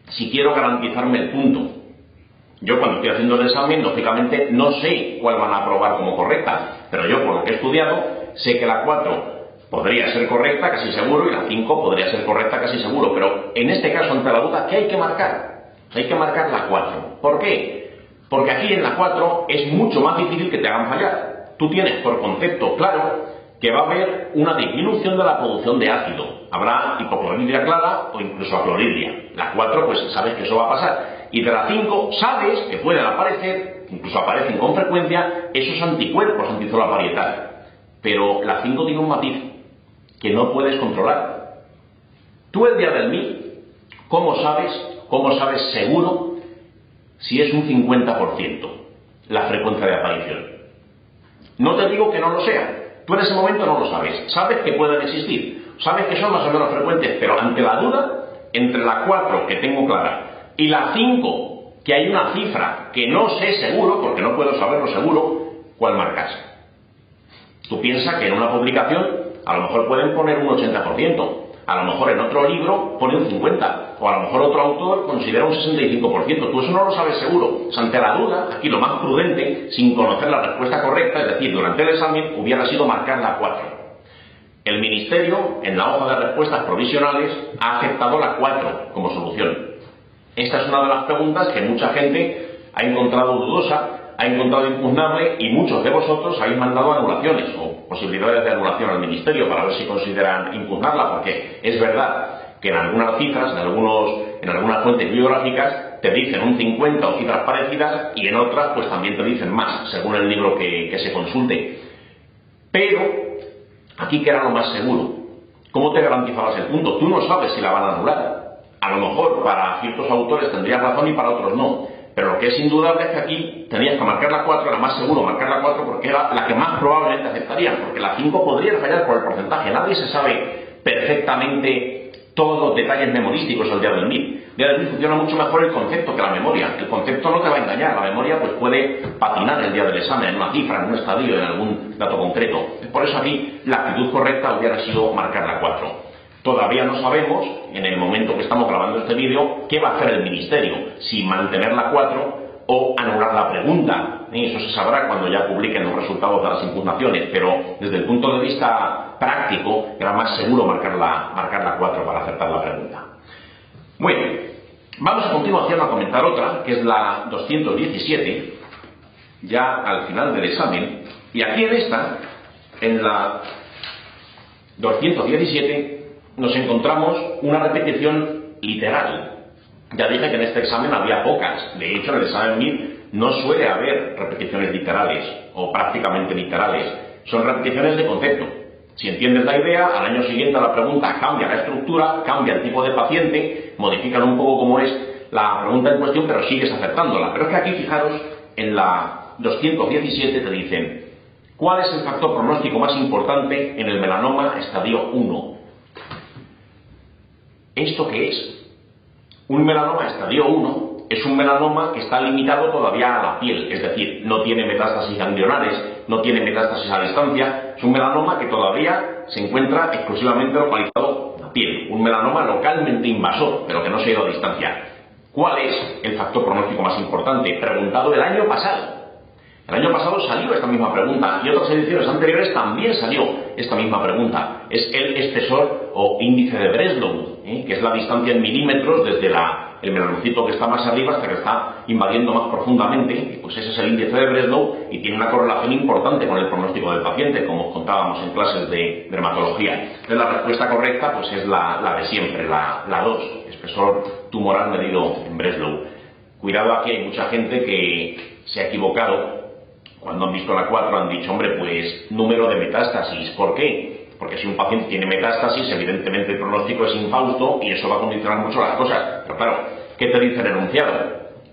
Si quiero garantizarme el punto. Yo cuando estoy haciendo el examen, lógicamente no sé cuál van a aprobar como correcta, pero yo por lo que he estudiado, sé que la 4 podría ser correcta casi seguro y la 5 podría ser correcta casi seguro, pero en este caso ante la duda, ¿qué hay que marcar? Hay que marcar la 4. ¿Por qué? Porque aquí en la 4 es mucho más difícil que te hagan fallar. Tú tienes por concepto claro que va a haber una disminución de la producción de ácido. Habrá hipocloridria clara o incluso acloridria. La 4 pues sabes que eso va a pasar. Y de la 5 sabes que pueden aparecer, incluso aparecen con frecuencia, esos anticuerpos anticélula parietal. Pero la 5 tiene un matiz que no puedes controlar. Tú el día del MIR, ¿cómo sabes seguro si es un 50% la frecuencia de aparición? No te digo que no lo sea. Tú en ese momento no lo sabes. Sabes que pueden existir. Sabes que son más o menos frecuentes, pero ante la duda, entre la 4 que tengo clara y la 5, que hay una cifra que no sé seguro, porque no puedo saberlo seguro, ¿cuál marcas? Tú piensas que en una publicación a lo mejor pueden poner un 80%, a lo mejor en otro libro ponen un 50%. o a lo mejor otro autor considera un 65%. Tú eso no lo sabes seguro. O sea, ante la duda, aquí lo más prudente, sin conocer la respuesta correcta, es decir, durante el examen, hubiera sido marcar la 4. El Ministerio, en la hoja de respuestas provisionales, ha aceptado la 4 como solución. Esta es una de las preguntas que mucha gente ha encontrado dudosa, ha encontrado impugnable, y muchos de vosotros habéis mandado anulaciones o posibilidades de anulación al Ministerio para ver si consideran impugnarla, porque es verdad que en algunas cifras, en algunas fuentes bibliográficas, te dicen un 50 o cifras parecidas, y en otras pues también te dicen más, según el libro que se consulte. Pero aquí que era lo más seguro. ¿Cómo te garantizabas el punto? Tú no sabes si la van a anular. A lo mejor para ciertos autores tendrías razón y para otros no. Pero lo que es indudable es que aquí tenías que marcar la 4, era más seguro marcar la 4 porque era la que más probablemente aceptarían, porque la 5 podría fallar por el porcentaje. Nadie se sabe perfectamente todos los detalles memorísticos al día del MIR. El día del MIR funciona mucho mejor el concepto que la memoria. El concepto no te va a engañar, la memoria pues puede patinar el día del examen en una cifra, en un estadio, en algún dato concreto. Por eso aquí la actitud correcta hubiera sido marcar la 4. Todavía no sabemos, en el momento que estamos grabando este vídeo, qué va a hacer el Ministerio, si mantener la 4 o anular la pregunta. Eso se sabrá cuando ya publiquen los resultados de las impugnaciones, pero desde el punto de vista práctico era más seguro marcar la 4 para acertar la pregunta. Bueno, vamos a continuación a comentar otra, que es la 217, ya al final del examen, y aquí en la 217, nos encontramos una repetición literal. Ya dije que en este examen había pocas. De hecho, en el examen MIR no suele haber repeticiones literales o prácticamente literales. Son repeticiones de concepto. Si entiendes la idea, al año siguiente la pregunta cambia la estructura, cambia el tipo de paciente, modifican un poco cómo es la pregunta en cuestión, pero sigues acertándola. Pero es que aquí, fijaros, en la 217 te dicen: ¿cuál es el factor pronóstico más importante en el melanoma estadio 1? ¿Esto qué es? Un melanoma estadio 1 es un melanoma que está limitado todavía a la piel, es decir, no tiene metástasis ganglionares, no tiene metástasis a distancia, es un melanoma que todavía se encuentra exclusivamente localizado en la piel, un melanoma localmente invasor, pero que no se ha ido a distancia. ¿Cuál es el factor pronóstico más importante? Preguntado el año pasado. El año pasado salió esta misma pregunta y otras ediciones anteriores también salió esta misma pregunta. Es el espesor o índice de Breslow, que es la distancia en milímetros desde el melanocito que está más arriba hasta que está invadiendo más profundamente. Pues ese es el índice de Breslow y tiene una correlación importante con el pronóstico del paciente, como contábamos en clases de dermatología. Entonces la respuesta correcta pues es la de siempre, la 2, espesor tumoral medido en Breslow. Cuidado, aquí hay mucha gente que se ha equivocado. Cuando han visto la 4 han dicho: hombre, pues número de metástasis. ¿Por qué? Porque si un paciente tiene metástasis, evidentemente el pronóstico es infausto y eso va a condicionar mucho las cosas. Pero claro, ¿qué te dice el enunciado?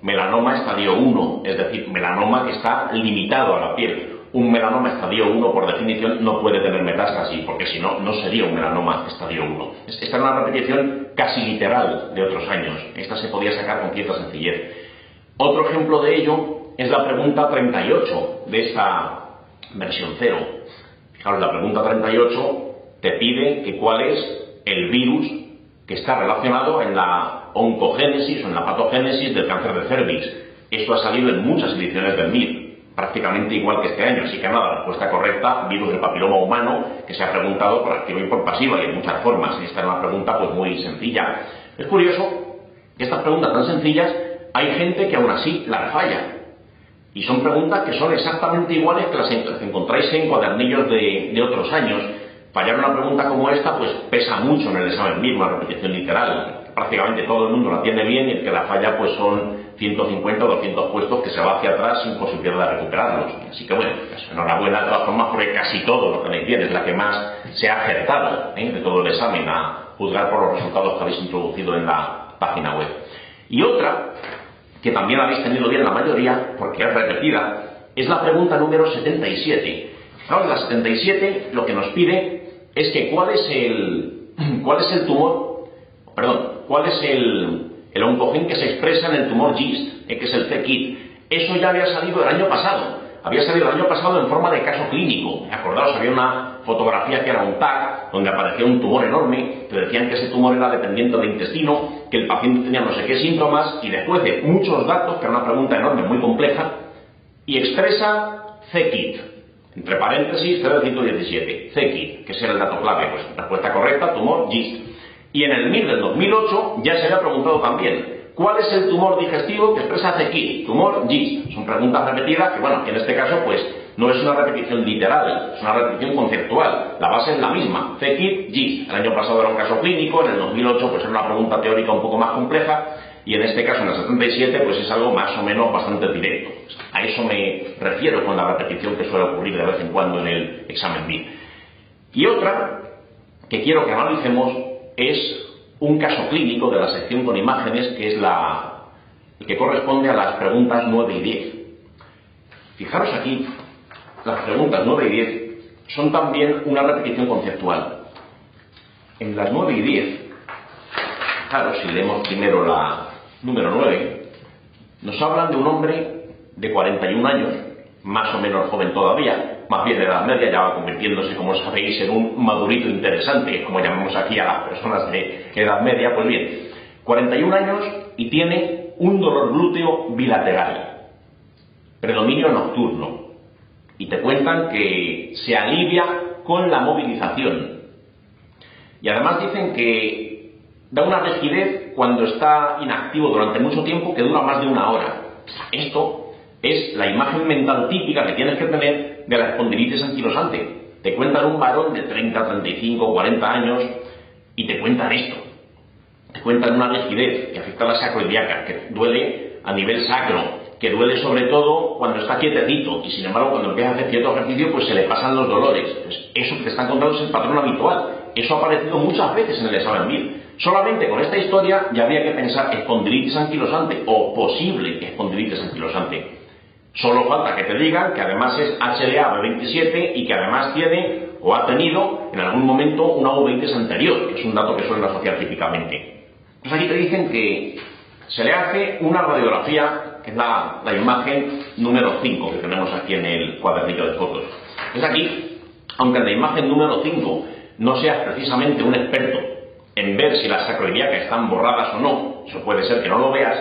Melanoma estadio 1, es decir, melanoma que está limitado a la piel. Un melanoma estadio 1, por definición, no puede tener metástasis, porque si no, no sería un melanoma estadio 1. Esta es una repetición casi literal de otros años. Esta se podía sacar con cierta sencillez. Otro ejemplo de ello es la pregunta 38 de esta versión 0. Fijaros, la pregunta 38 te pide que cuál es el virus que está relacionado en la oncogénesis o en la patogénesis del cáncer de cervix. Esto ha salido en muchas ediciones del MIR, prácticamente igual que este año. Así que nada, la respuesta correcta: virus del papiloma humano, que se ha preguntado por activa y por pasiva y en muchas formas. Esta es una pregunta pues muy sencilla. Es curioso que estas preguntas tan sencillas hay gente que aún así las falla. Y son preguntas que son exactamente iguales que las que encontráis en cuadernillos de otros años. Fallar una pregunta como esta pues pesa mucho en el examen mismo, una repetición literal. Prácticamente todo el mundo la tiene bien y el que la falla pues son 150 o 200 puestos que se va hacia atrás sin posibilidad de recuperarlos. Así que bueno, pues enhorabuena de todas formas, porque casi todo lo tenéis bien, es la que más se ha acertado de todo el examen, a juzgar por los resultados que habéis introducido en la página web. Y otra, que también habéis tenido bien la mayoría, porque es repetida, es la pregunta número 77. Claro, en la 77 lo que nos pide es que cuál es el oncogen que se expresa en el tumor GIST, que es el c-KIT. Eso ya había salido el año pasado. Había salido el año pasado en forma de caso clínico. Acordaos, había una fotografía que era un TAC, donde aparecía un tumor enorme, te decían que ese tumor era dependiente del intestino, que el paciente tenía no sé qué síntomas, y después de muchos datos, que era una pregunta enorme, muy compleja, y expresa CKIT, entre paréntesis 0,117, CKIT, que ese era el dato clave, pues respuesta correcta, tumor GIST. Y en el MIR del 2008 ya se había preguntado también, ¿cuál es el tumor digestivo que expresa CKIT? Tumor GIST. Son preguntas repetidas que, bueno, en este caso, pues, no es una repetición literal, es una repetición conceptual. La base es la misma, CKIT, GIST. El año pasado era un caso clínico, en el 2008 pues era una pregunta teórica un poco más compleja, y en este caso, en el 77, pues es algo más o menos bastante directo. A eso me refiero con la repetición que suele ocurrir de vez en cuando en el examen MIR. Y otra que quiero que analicemos es un caso clínico de la sección con imágenes, que es el que corresponde a las preguntas 9 y 10. Fijaros aquí, las preguntas 9 y 10 son también una repetición conceptual. En las 9 y 10, fijaros, si leemos primero la número 9, nos hablan de un hombre de 41 años, más o menos joven todavía, más bien de edad media, ya va convirtiéndose, como sabéis, en un madurito interesante, como llamamos aquí a las personas de edad media. Pues bien, 41 años y tiene un dolor glúteo bilateral, predominio nocturno, y te cuentan que se alivia con la movilización. Y además dicen que da una rigidez cuando está inactivo durante mucho tiempo que dura más de una hora. Esto es la imagen mental típica que tienes que tener de la espondilitis anquilosante. Te cuentan un varón de 30, 35, 40 años y te cuentan esto. Te cuentan una rigidez que afecta a la sacroiliaca, que duele a nivel sacro, que duele sobre todo cuando está quietecito, y sin embargo cuando empieza a hacer cierto ejercicio pues se le pasan los dolores. Pues eso que te están contando es el patrón habitual. Eso ha aparecido muchas veces en el examen MIR. Solamente con esta historia ya habría que pensar espondilitis anquilosante o posible espondilitis anquilosante. Solo falta que te digan que además es HLA-B27 y que además tiene o ha tenido en algún momento una uveitis anterior, que es un dato que suelen asociar típicamente. Entonces aquí te dicen que se le hace una radiografía, que es la imagen número 5 que tenemos aquí en el cuadernillo de fotos. Entonces aquí, aunque en la imagen número 5 no seas precisamente un experto en ver si las sacroiliacas están borradas o no, eso puede ser que no lo veas,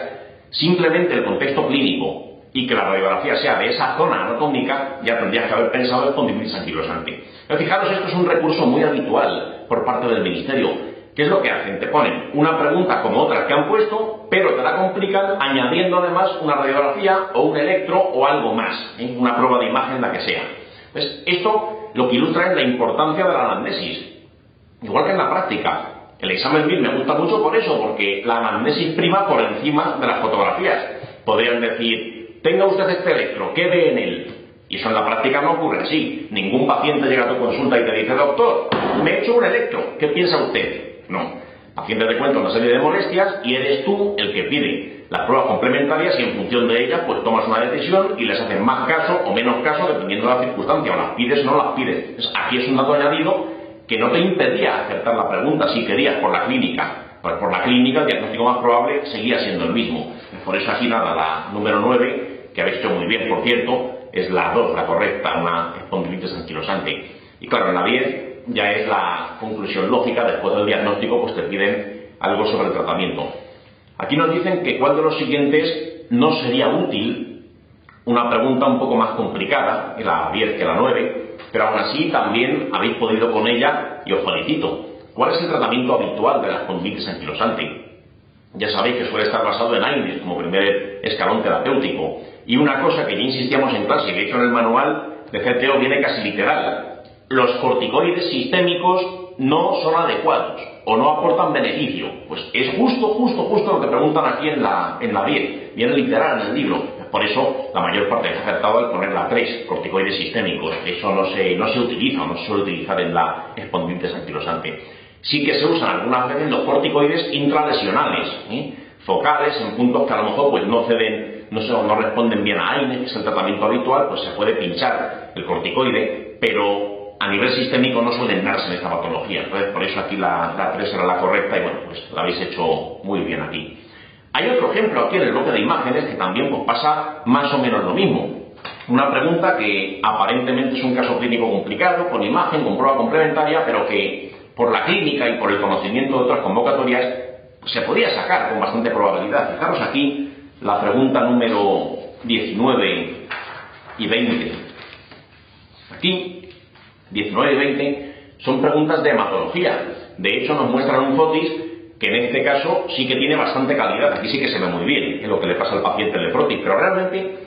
simplemente el contexto clínico y que la radiografía sea de esa zona anatómica, ya tendrías que haber pensado en espondilitis anquilosante. Pero fijaros, esto es un recurso muy habitual por parte del Ministerio. ¿Qué es lo que hacen? Te ponen una pregunta como otras que han puesto, pero te la complican añadiendo además una radiografía o un electro o algo más, una prueba de imagen, la que sea. Pues esto lo que ilustra es la importancia de la anamnesis. Igual que en la práctica. El examen MIR me gusta mucho por eso, porque la anamnesis prima por encima de las fotografías. Podrían decir, tenga usted este electro, ¿qué ve en él? Y eso en la práctica no ocurre así. Ningún paciente llega a tu consulta y te dice, doctor, me he hecho un electro, ¿qué piensa usted? No. El paciente te cuenta una serie de molestias y eres tú el que pide las pruebas complementarias y en función de ellas pues tomas una decisión y les haces más caso o menos caso dependiendo de la circunstancia. O las pides o no las pides. Entonces, aquí es un dato añadido que no te impedía acertar la pregunta si querías por la clínica. Pues por la clínica el diagnóstico más probable seguía siendo el mismo. Por eso aquí nada, la número 9, que habéis hecho muy bien por cierto, es la 2, la correcta, una espondilitis anquilosante. Y claro, en la 10 ya es la conclusión lógica, después del diagnóstico pues te piden algo sobre el tratamiento. Aquí nos dicen que cuál de los siguientes no sería útil, una pregunta un poco más complicada, la 10 que la 9, pero aún así también habéis podido con ella y os felicito. ¿Cuál es el tratamiento habitual de la espondilitis anquilosante? Ya sabéis que suele estar basado en AINES como primer escalón terapéutico. Y una cosa que ya insistíamos en clase y de hecho en el manual de CTO viene casi literal. Los corticoides sistémicos no son adecuados o no aportan beneficio. Pues es justo lo que preguntan aquí en la 10. Viene literal en el libro. Por eso la mayor parte es acertado al poner la 3, corticoides sistémicos. Eso no se utiliza, no se suele utilizar en la espondilitis anquilosante. Sí que se usan algunas veces los corticoides intralesionales, focales, en puntos que a lo mejor pues no ceden, no responden bien a AINE, que es el tratamiento habitual, pues se puede pinchar el corticoide, pero a nivel sistémico no suelen darse en esta patología. Entonces, por eso aquí la 3 era la correcta y bueno, pues la habéis hecho muy bien aquí. Hay otro ejemplo aquí en el bloque de imágenes que también pues pasa más o menos lo mismo. Una pregunta que aparentemente es un caso clínico complicado, con imagen, con prueba complementaria, pero que por la clínica y por el conocimiento de otras convocatorias se podía sacar con bastante probabilidad. Fijaros aquí la pregunta número 19 y 20. Aquí, 19 y 20, son preguntas de hematología. De hecho, nos muestran un fotis que en este caso sí que tiene bastante calidad. Aquí sí que se ve muy bien es lo que le pasa al paciente en el frotis, pero realmente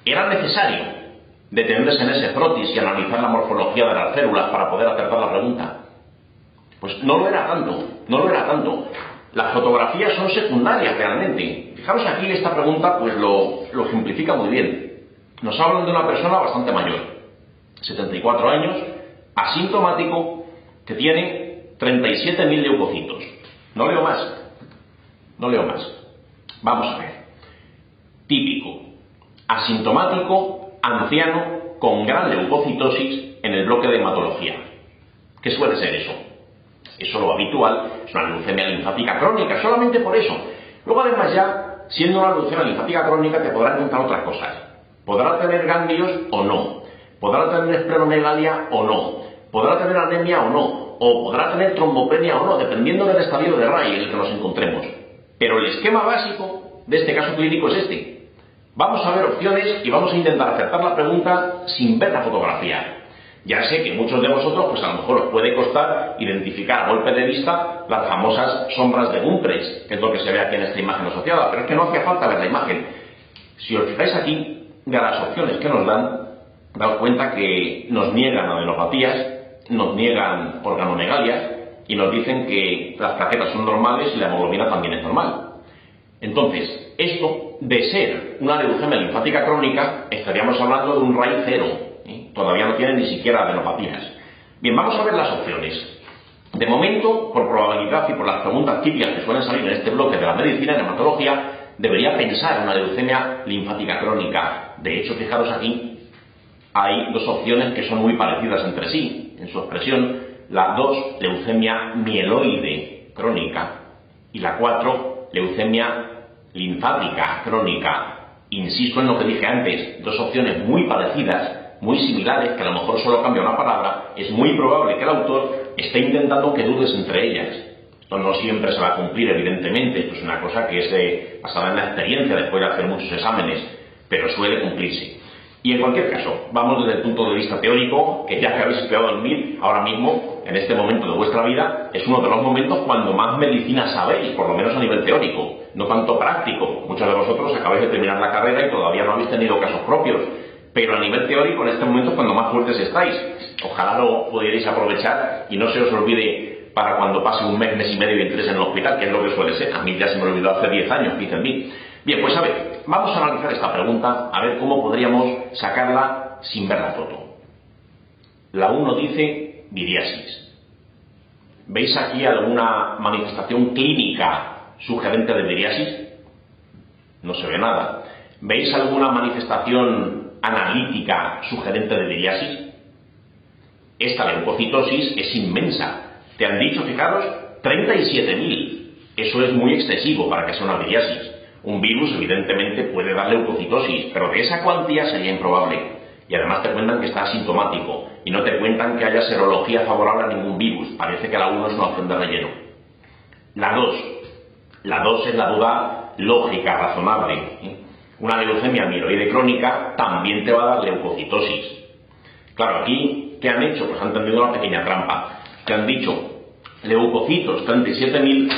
era necesario detenerse en ese frotis y analizar la morfología de las células para poder acertar la pregunta. Pues no lo era tanto, no lo era tanto. Las fotografías son secundarias realmente. Fijaros aquí, esta pregunta pues lo ejemplifica muy bien. Nos hablan de una persona bastante mayor, 74 años, asintomático, que tiene 37.000 leucocitos. No leo más, no leo más. Vamos a ver. Típico, asintomático, anciano, con gran leucocitosis en el bloque de hematología. ¿Qué suele ser eso? Eso lo habitual es una leucemia linfática crónica, solamente por eso. Luego además ya, siendo una leucemia linfática crónica, te podrán contar otras cosas. Podrá tener ganglios o no, podrá tener esplenomegalia o no, podrá tener anemia o no, o podrá tener trombopenia o no, dependiendo del estadio de Ray en el que nos encontremos. Pero el esquema básico de este caso clínico es este. Vamos a ver opciones y vamos a intentar acertar la pregunta sin ver la fotografía. Ya sé que muchos de vosotros, pues a lo mejor os puede costar identificar a golpe de vista las famosas sombras de Gumpress, que es lo que se ve aquí en esta imagen asociada, pero es que no hacía falta ver la imagen. Si os fijáis aquí, de las opciones que nos dan, daos cuenta que nos niegan adenopatías, nos niegan organomegalias y nos dicen que las plaquetas son normales y la hemoglobina también es normal. Entonces, esto, de ser una leucemia linfática crónica, estaríamos hablando de un RAI 0. Todavía no tienen ni siquiera adenopatías. Bien, vamos a ver las opciones. De momento, por probabilidad y por las preguntas típicas que suelen salir en este bloque de la medicina en hematología, debería pensar en una leucemia linfática crónica. De hecho, fijaros aquí, hay dos opciones que son muy parecidas entre sí. En su expresión, la 2, leucemia mieloide crónica, y la 4, leucemia linfática crónica. Insisto en lo que dije antes, dos opciones muy parecidas, muy similares, que a lo mejor solo cambia una palabra. Es muy probable que el autor esté intentando que dudes entre ellas. Esto no siempre se va a cumplir, evidentemente, esto es una cosa que es basada en la experiencia después de hacer muchos exámenes, pero suele cumplirse. Y en cualquier caso, vamos desde el punto de vista teórico, que ya que habéis estudiado el MIR, ahora mismo, en este momento de vuestra vida, es uno de los momentos cuando más medicina sabéis, por lo menos a nivel teórico, no tanto práctico. Muchos de vosotros acabáis de terminar la carrera y todavía no habéis tenido casos propios, pero a nivel teórico en este momento es cuando más fuertes estáis. Ojalá lo pudierais aprovechar y no se os olvide para cuando pase un mes, mes y medio y entréis en el hospital, que es lo que suele ser. A mí ya se me olvidó hace 10 años que hice el MIR. Bien, pues a ver, vamos a analizar esta pregunta, a ver cómo podríamos sacarla sin ver la foto. La 1 dice miriasis. ¿Veis aquí alguna manifestación clínica sugerente de miriasis? No se ve nada. ¿Veis alguna manifestación analítica sugerente de miriasis? Esta leucocitosis es inmensa. Te han dicho, fijaros, 37.000. Eso es muy excesivo para que sea una miriasis. Un virus, evidentemente, puede dar leucocitosis, pero de esa cuantía sería improbable. Y además te cuentan que está asintomático, y no te cuentan que haya serología favorable a ningún virus. Parece que la 1 es una opción de relleno. La 2. La 2 es la duda lógica, razonable. Una leucemia mieloide crónica también te va a dar leucocitosis. Claro, aquí, ¿qué han hecho? Pues han tendido una pequeña trampa. Te han dicho leucocitos, 37.000,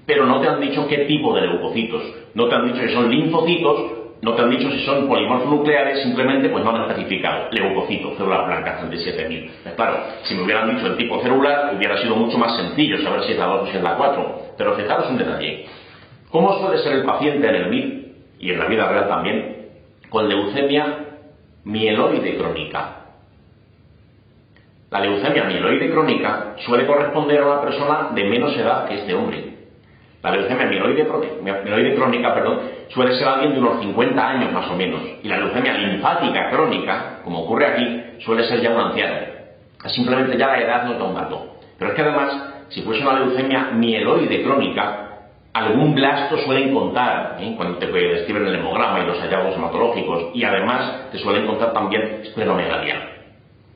pero no te han dicho qué tipo de leucocitos. No te han dicho si son linfocitos, no te han dicho si son polimorfos nucleares, simplemente pues no han especificado. Leucocitos, células blancas, 37.000. Claro, si me hubieran dicho el tipo celular, hubiera sido mucho más sencillo saber si es la 2 o si es la 4. Pero fijaros un detalle. ¿Cómo suele ser el paciente en el MIR, y en la vida real también, con leucemia mieloide crónica? La leucemia mieloide crónica suele corresponder a una persona de menos edad que este hombre. La leucemia mieloide crónica, suele ser alguien de unos 50 años más o menos. Y la leucemia linfática crónica, como ocurre aquí, suele ser ya un anciano. Simplemente ya la edad no da un dato. Pero es que además, si fuese una leucemia mieloide crónica, algún blasto suelen contar, cuando te describen el hemograma y los hallazgos hematológicos, y además te suelen contar también esplenomegalia,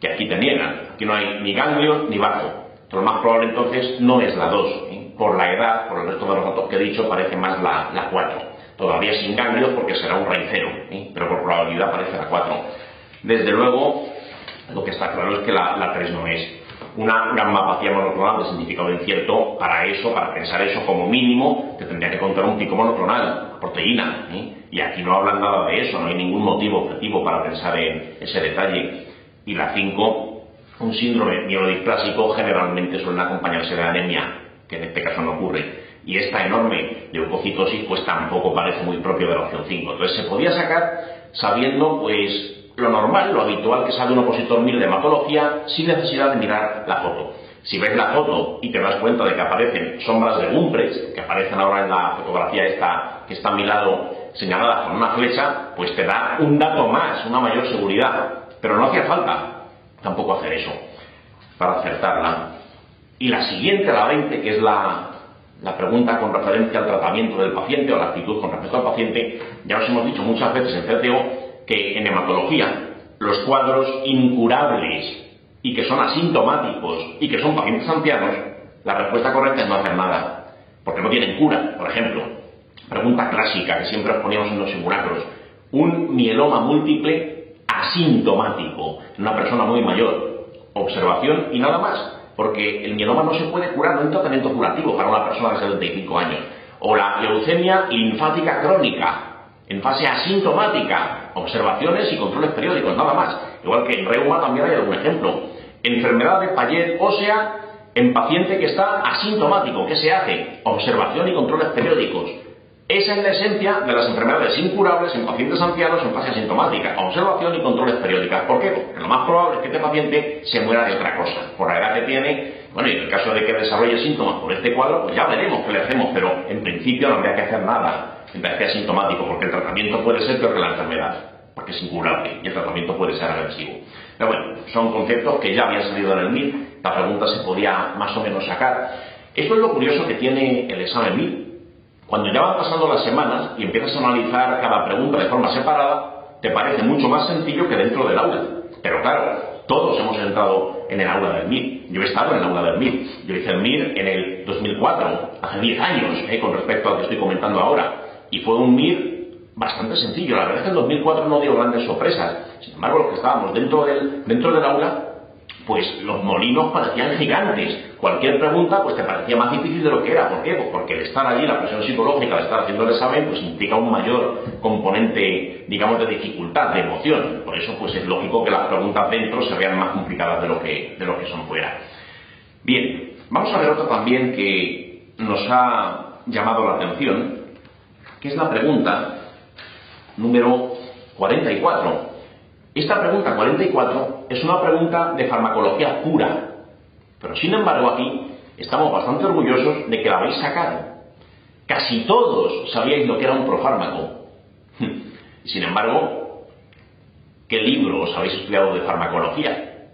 que aquí te niegan. Aquí no hay ni ganglio ni bajo. Pero lo más probable entonces no es la 2. Por la edad, por el resto de los datos que he dicho, parece más la 4. Todavía sin ganglios porque será un raicero, pero por probabilidad parece la 4. Desde luego, lo que está claro es que la 3 no es. Una gammapatía monoclonal de significado incierto, para pensar eso como mínimo, te tendría que contar un pico monoclonal, proteína, y aquí no hablan nada de eso, no hay ningún motivo objetivo para pensar en ese detalle. Y la 5, un síndrome mielodisplásico generalmente suele acompañarse de anemia, que en este caso no ocurre. Y esta enorme leucocitosis pues tampoco parece muy propio de la opción 5. Entonces se podía sacar sabiendo pues lo normal, lo habitual que sale un opositor 1000 de hematología sin necesidad de mirar la foto. Si ves la foto y te das cuenta de que aparecen sombras de Gumprecht, que aparecen ahora en la fotografía esta que está a mi lado señalada con una flecha, pues te da un dato más, una mayor seguridad. Pero no hacía falta tampoco hacer eso para acertarla. Y la siguiente, la 20, que es la pregunta con referencia al tratamiento del paciente o la actitud con respecto al paciente, ya os hemos dicho muchas veces en CTO que en hematología los cuadros incurables y que son asintomáticos y que son pacientes ancianos, la respuesta correcta es no hacer nada, porque no tienen cura. Por ejemplo, pregunta clásica que siempre os poníamos en los simulacros: un mieloma múltiple asintomático en una persona muy mayor, observación y nada más, porque el mieloma no se puede curar, no hay un tratamiento curativo para una persona de 75 años. O la leucemia linfática crónica en fase asintomática, observaciones y controles periódicos, nada más. Igual que en reuma también hay algún ejemplo. Enfermedad de Payet ósea en paciente que está asintomático, ¿qué se hace? Observación y controles periódicos. Esa es la esencia de las enfermedades incurables en pacientes ancianos en fase asintomática: observación y controles periódicos. ¿Por qué? Porque lo más probable es que este paciente se muera de otra cosa, por la edad que tiene. Bueno, y en el caso de que desarrolle síntomas por este cuadro, pues ya veremos qué le hacemos, pero en principio no habría que hacer nada mientras que asintomático, porque el tratamiento puede ser peor que la enfermedad, porque es incurable y el tratamiento puede ser agresivo. Pero bueno, son conceptos que ya habían salido en el MIR, la pregunta se podía más o menos sacar. Esto es lo curioso que tiene el examen MIR. Cuando ya van pasando las semanas y empiezas a analizar cada pregunta de forma separada, te parece mucho más sencillo que dentro del aula. Pero claro, todos hemos entrado en el aula del MIR. Yo he estado en el aula del MIR. Yo hice el MIR en el 2004, hace 10 años, con respecto al que estoy comentando ahora. Y fue un MIR bastante sencillo. La verdad es que en 2004 no dio grandes sorpresas. Sin embargo, los que estábamos dentro del aula, pues los molinos parecían gigantes. Cualquier pregunta pues te parecía más difícil de lo que era. ¿Por qué? Pues porque el estar allí, la presión psicológica de estar haciendo el examen, pues implica un mayor componente, digamos, de dificultad, de emoción. Por eso pues es lógico que las preguntas dentro se vean más complicadas de lo que son fuera. Bien, vamos a ver otra también que nos ha llamado la atención, que es la pregunta número 44. Esta pregunta 44 es una pregunta de farmacología pura, pero sin embargo aquí estamos bastante orgullosos de que la habéis sacado. Casi todos sabíais lo que era un profármaco. Sin embargo, ¿qué libro os habéis estudiado de farmacología?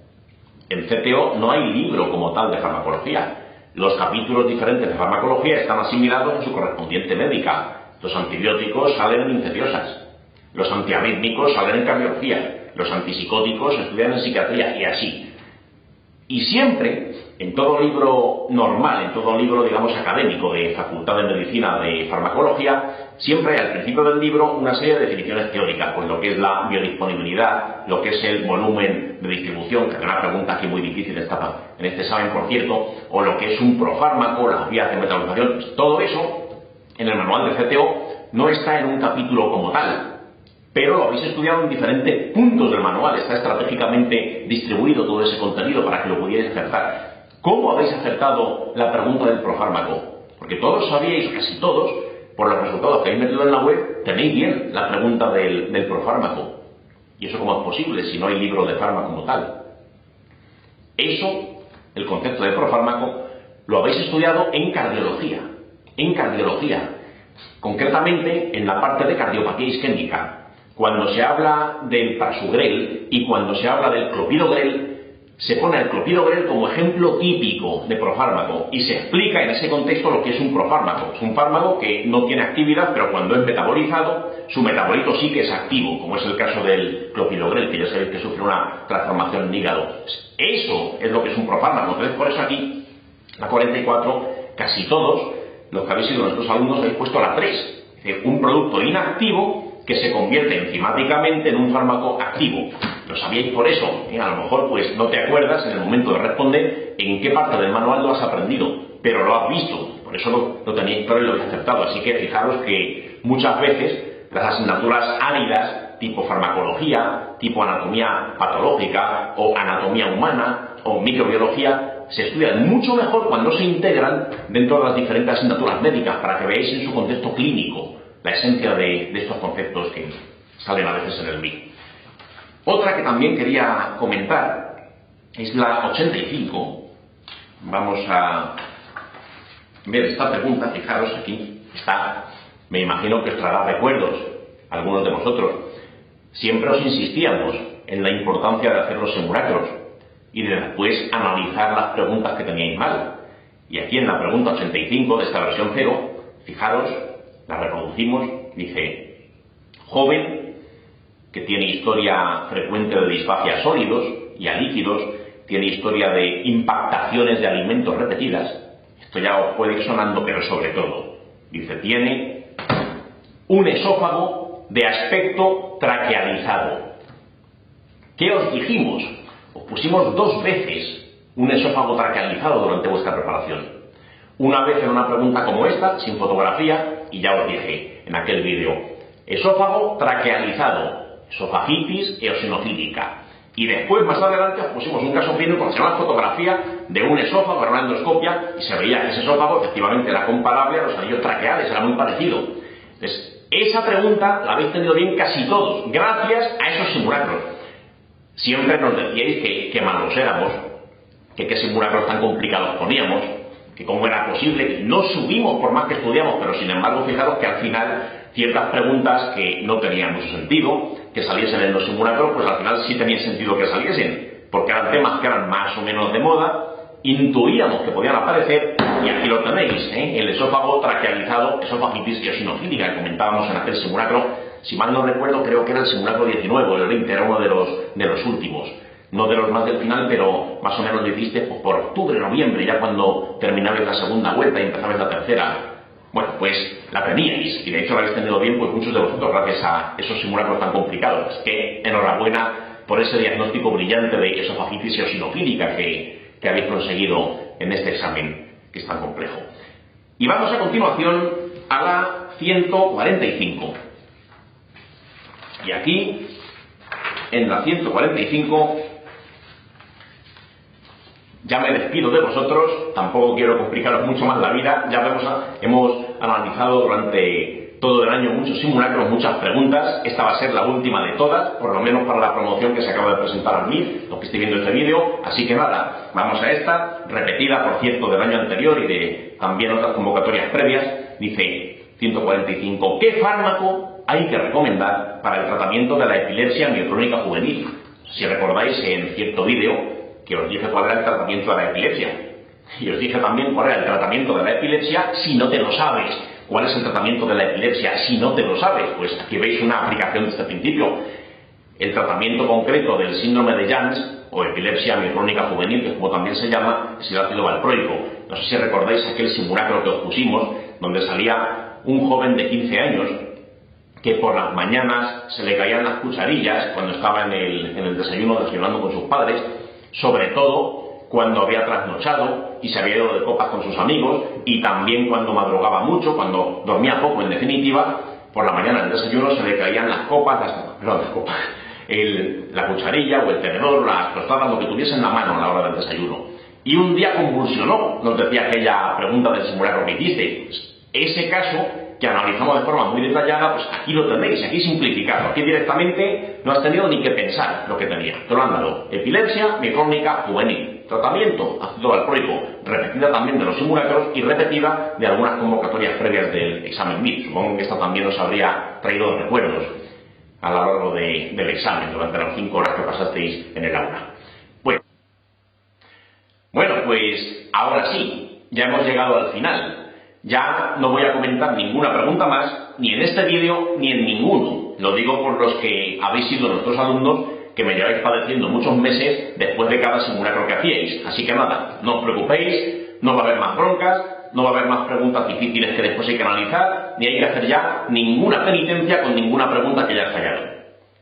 En CTO no hay libro como tal de farmacología. Los capítulos diferentes de farmacología están asimilados en su correspondiente médica. Los antibióticos salen en infecciosas, los antiarrítmicos salen en cardiología, los antipsicóticos se estudian en psiquiatría y así. Y siempre, en todo libro normal, en todo libro, digamos, académico de Facultad de Medicina de Farmacología, siempre hay al principio del libro una serie de definiciones teóricas, pues lo que es la biodisponibilidad, lo que es el volumen de distribución, que es una pregunta aquí muy difícil en este examen, por cierto, o lo que es un profármaco, las vías de metabolización. Todo eso en el manual de CTO no está en un capítulo como tal, pero lo habéis estudiado en diferentes puntos del manual, está estratégicamente distribuido todo ese contenido para que lo pudierais acertar. ¿Cómo habéis acertado la pregunta del profármaco? Porque todos sabíais, casi todos, por los resultados que habéis metido en la web, tenéis bien la pregunta del profármaco. ¿Y eso cómo es posible si no hay libro de fármaco como tal? Eso, el concepto de profármaco, lo habéis estudiado en cardiología. En cardiología, concretamente en la parte de cardiopatía isquémica. Cuando se habla del prasugrel y cuando se habla del clopidogrel, se pone el clopidogrel como ejemplo típico de profármaco y se explica en ese contexto lo que es un profármaco. Es un fármaco que no tiene actividad, pero cuando es metabolizado, su metabolito sí que es activo, como es el caso del clopidogrel, que ya sabéis que sufre una transformación en hígado. Eso es lo que es un profármaco. Entonces, por eso aquí, la 44, casi todos los que habéis sido nuestros alumnos habéis puesto la 3. Es decir, un producto inactivo que se convierte enzimáticamente en un fármaco activo. ¿Lo sabíais por eso? A lo mejor pues no te acuerdas en el momento de responder en qué parte del manual lo has aprendido, pero lo has visto, por eso lo teníais claro y lo habéis aceptado. Así que fijaros que muchas veces las asignaturas áridas, tipo farmacología, tipo anatomía patológica o anatomía humana o microbiología, se estudian mucho mejor cuando se integran dentro de las diferentes asignaturas médicas, para que veáis en su contexto clínico la esencia de estos conceptos que salen a veces en el MIR. Otra que también quería comentar es la 85. Vamos a ver esta pregunta. Fijaros, aquí está. Me imagino que os traerá recuerdos a algunos de vosotros. Siempre os insistíamos en la importancia de hacer los simulacros y de después analizar las preguntas que teníais mal. Y aquí en la pregunta 85 de esta versión 0, fijaros, la reproducimos, dice: joven que tiene historia frecuente de disfagia a sólidos y a líquidos, tiene historia de impactaciones de alimentos repetidas. Esto ya os puede ir sonando, pero sobre todo, dice, tiene un esófago de aspecto traquealizado. ¿Qué os dijimos? Os pusimos 2 veces un esófago traquealizado durante vuestra preparación. Una vez en una pregunta como esta, sin fotografía, y ya os dije en aquel vídeo: esófago traquealizado, esofagitis eosinofílica. Y después, más adelante, os pusimos un caso clínico que se llama fotografía de un esófago en una endoscopia, y se veía que ese esófago efectivamente era comparable a los anillos traqueales, era muy parecido. Entonces, esa pregunta la habéis tenido bien casi todos, gracias a esos simulacros. Siempre nos decíais que malos éramos, que qué simulacros tan complicados poníamos, que cómo era posible, que no subimos por más que estudiamos, pero sin embargo, fijaros que al final ciertas preguntas que no tenían mucho sentido que saliesen en los simulacros, pues al final sí tenía sentido que saliesen, porque eran temas que eran más o menos de moda, intuíamos que podían aparecer, y aquí lo tenéis, el esófago traquealizado, esofagitis eosinofílica, que comentábamos en aquel simulacro. Si mal no recuerdo, creo que era el simulacro 19 o el 20, era uno de los últimos. No de los más del final, pero más o menos lo hiciste por octubre, noviembre, ya cuando terminabais la segunda vuelta y empezabais la tercera. Bueno, pues la teníais, y de hecho la habéis tenido bien, pues muchos de vosotros, gracias a esos simulacros tan complicados. Es que enhorabuena por ese diagnóstico brillante de esofagitis eosinofílica que habéis conseguido en este examen, que es tan complejo. Y vamos a continuación a la 145. Y aquí, en la 145, ya me despido de vosotros, tampoco quiero complicaros mucho más la vida. Ya hemos analizado durante todo el año muchos simulacros, muchas preguntas. Esta va a ser la última de todas, por lo menos para la promoción que se acaba de presentar al MIR, los que estoy viendo este vídeo. Así que nada, vamos a esta, repetida por cierto del año anterior y de también otras convocatorias previas. Dice 145, ¿qué fármaco hay que recomendar para el tratamiento de la epilepsia mioclónica juvenil? Si recordáis en cierto vídeo que os dije cuál era el tratamiento de la epilepsia, y os dije también cuál era el tratamiento de la epilepsia si no te lo sabes. ¿Cuál es el tratamiento de la epilepsia si no te lo sabes? Pues aquí veis una aplicación de este principio. El tratamiento concreto del síndrome de Jans o epilepsia mioclónica juvenil, que como también se llama, es el ácido valproico. No sé si recordáis aquel simulacro que os pusimos, donde salía un joven de 15 años que por las mañanas se le caían las cucharillas cuando estaba en el desayuno desayunando con sus padres, sobre todo cuando había trasnochado y se había ido de copas con sus amigos, y también cuando madrugaba mucho, cuando dormía poco en definitiva. Por la mañana en el desayuno se le caían las la cucharilla o el tenedor, las tostadas, lo que tuviese en la mano a la hora del desayuno. Y un día convulsionó, nos decía aquella pregunta del simulacro que hiciste. Ese caso, que analizamos de forma muy detallada, pues aquí lo tenéis, aquí simplificado. Aquí directamente no has tenido ni que pensar lo que tenía. Te lo han dado. Epilepsia mioclónica juvenil. Tratamiento, ácido valproico. Repetida también de los simulacros y repetida de algunas convocatorias previas del examen MIR. Supongo que esta también os habría traído recuerdos a lo largo del examen, durante las 5 horas que pasasteis en el aula. Bueno, Ahora sí, ya hemos llegado al final. Ya no voy a comentar ninguna pregunta más, ni en este vídeo, ni en ninguno. Lo digo por los que habéis sido nuestros alumnos, que me lleváis padeciendo muchos meses después de cada simulacro que hacíais. Así que nada, no os preocupéis, no va a haber más broncas, no va a haber más preguntas difíciles que después hay que analizar, ni hay que hacer ya ninguna penitencia con ninguna pregunta que haya fallado.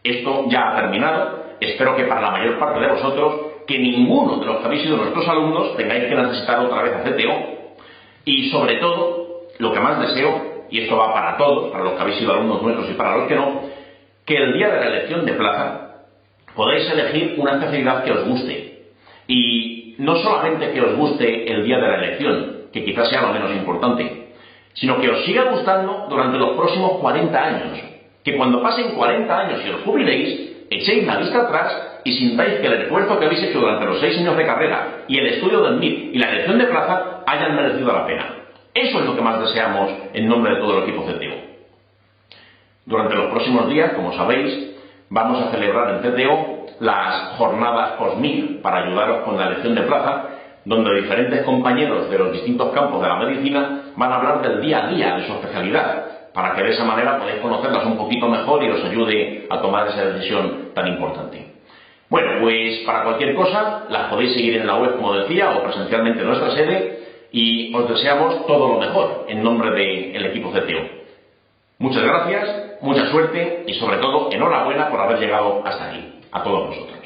Esto ya ha terminado. Espero que para la mayor parte de vosotros, que ninguno de los que habéis sido nuestros alumnos tengáis que necesitar otra vez a CTO. Y sobre todo, lo que más deseo, y esto va para todos, para los que habéis sido alumnos nuestros y para los que no, que el día de la elección de plaza podáis elegir una especialidad que os guste. Y no solamente que os guste el día de la elección, que quizás sea lo menos importante, sino que os siga gustando durante los próximos 40 años. Que cuando pasen 40 años y os jubiléis, echéis la vista atrás y sintáis que el esfuerzo que habéis hecho durante los 6 años de carrera y el estudio del MIR y la elección de plaza hayan merecido la pena. Eso es lo que más deseamos en nombre de todo el equipo CTO. Durante los próximos días, como sabéis, vamos a celebrar en CTO las jornadas post-MIR para ayudaros con la elección de plaza, donde diferentes compañeros de los distintos campos de la medicina van a hablar del día a día de su especialidad, para que de esa manera podáis conocerlas un poquito mejor y os ayude a tomar esa decisión tan importante. Bueno, pues para cualquier cosa las podéis seguir en la web, como decía, o presencialmente en nuestra sede, y os deseamos todo lo mejor en nombre del equipo CTO. Muchas gracias, mucha suerte y sobre todo enhorabuena por haber llegado hasta aquí. A todos vosotros.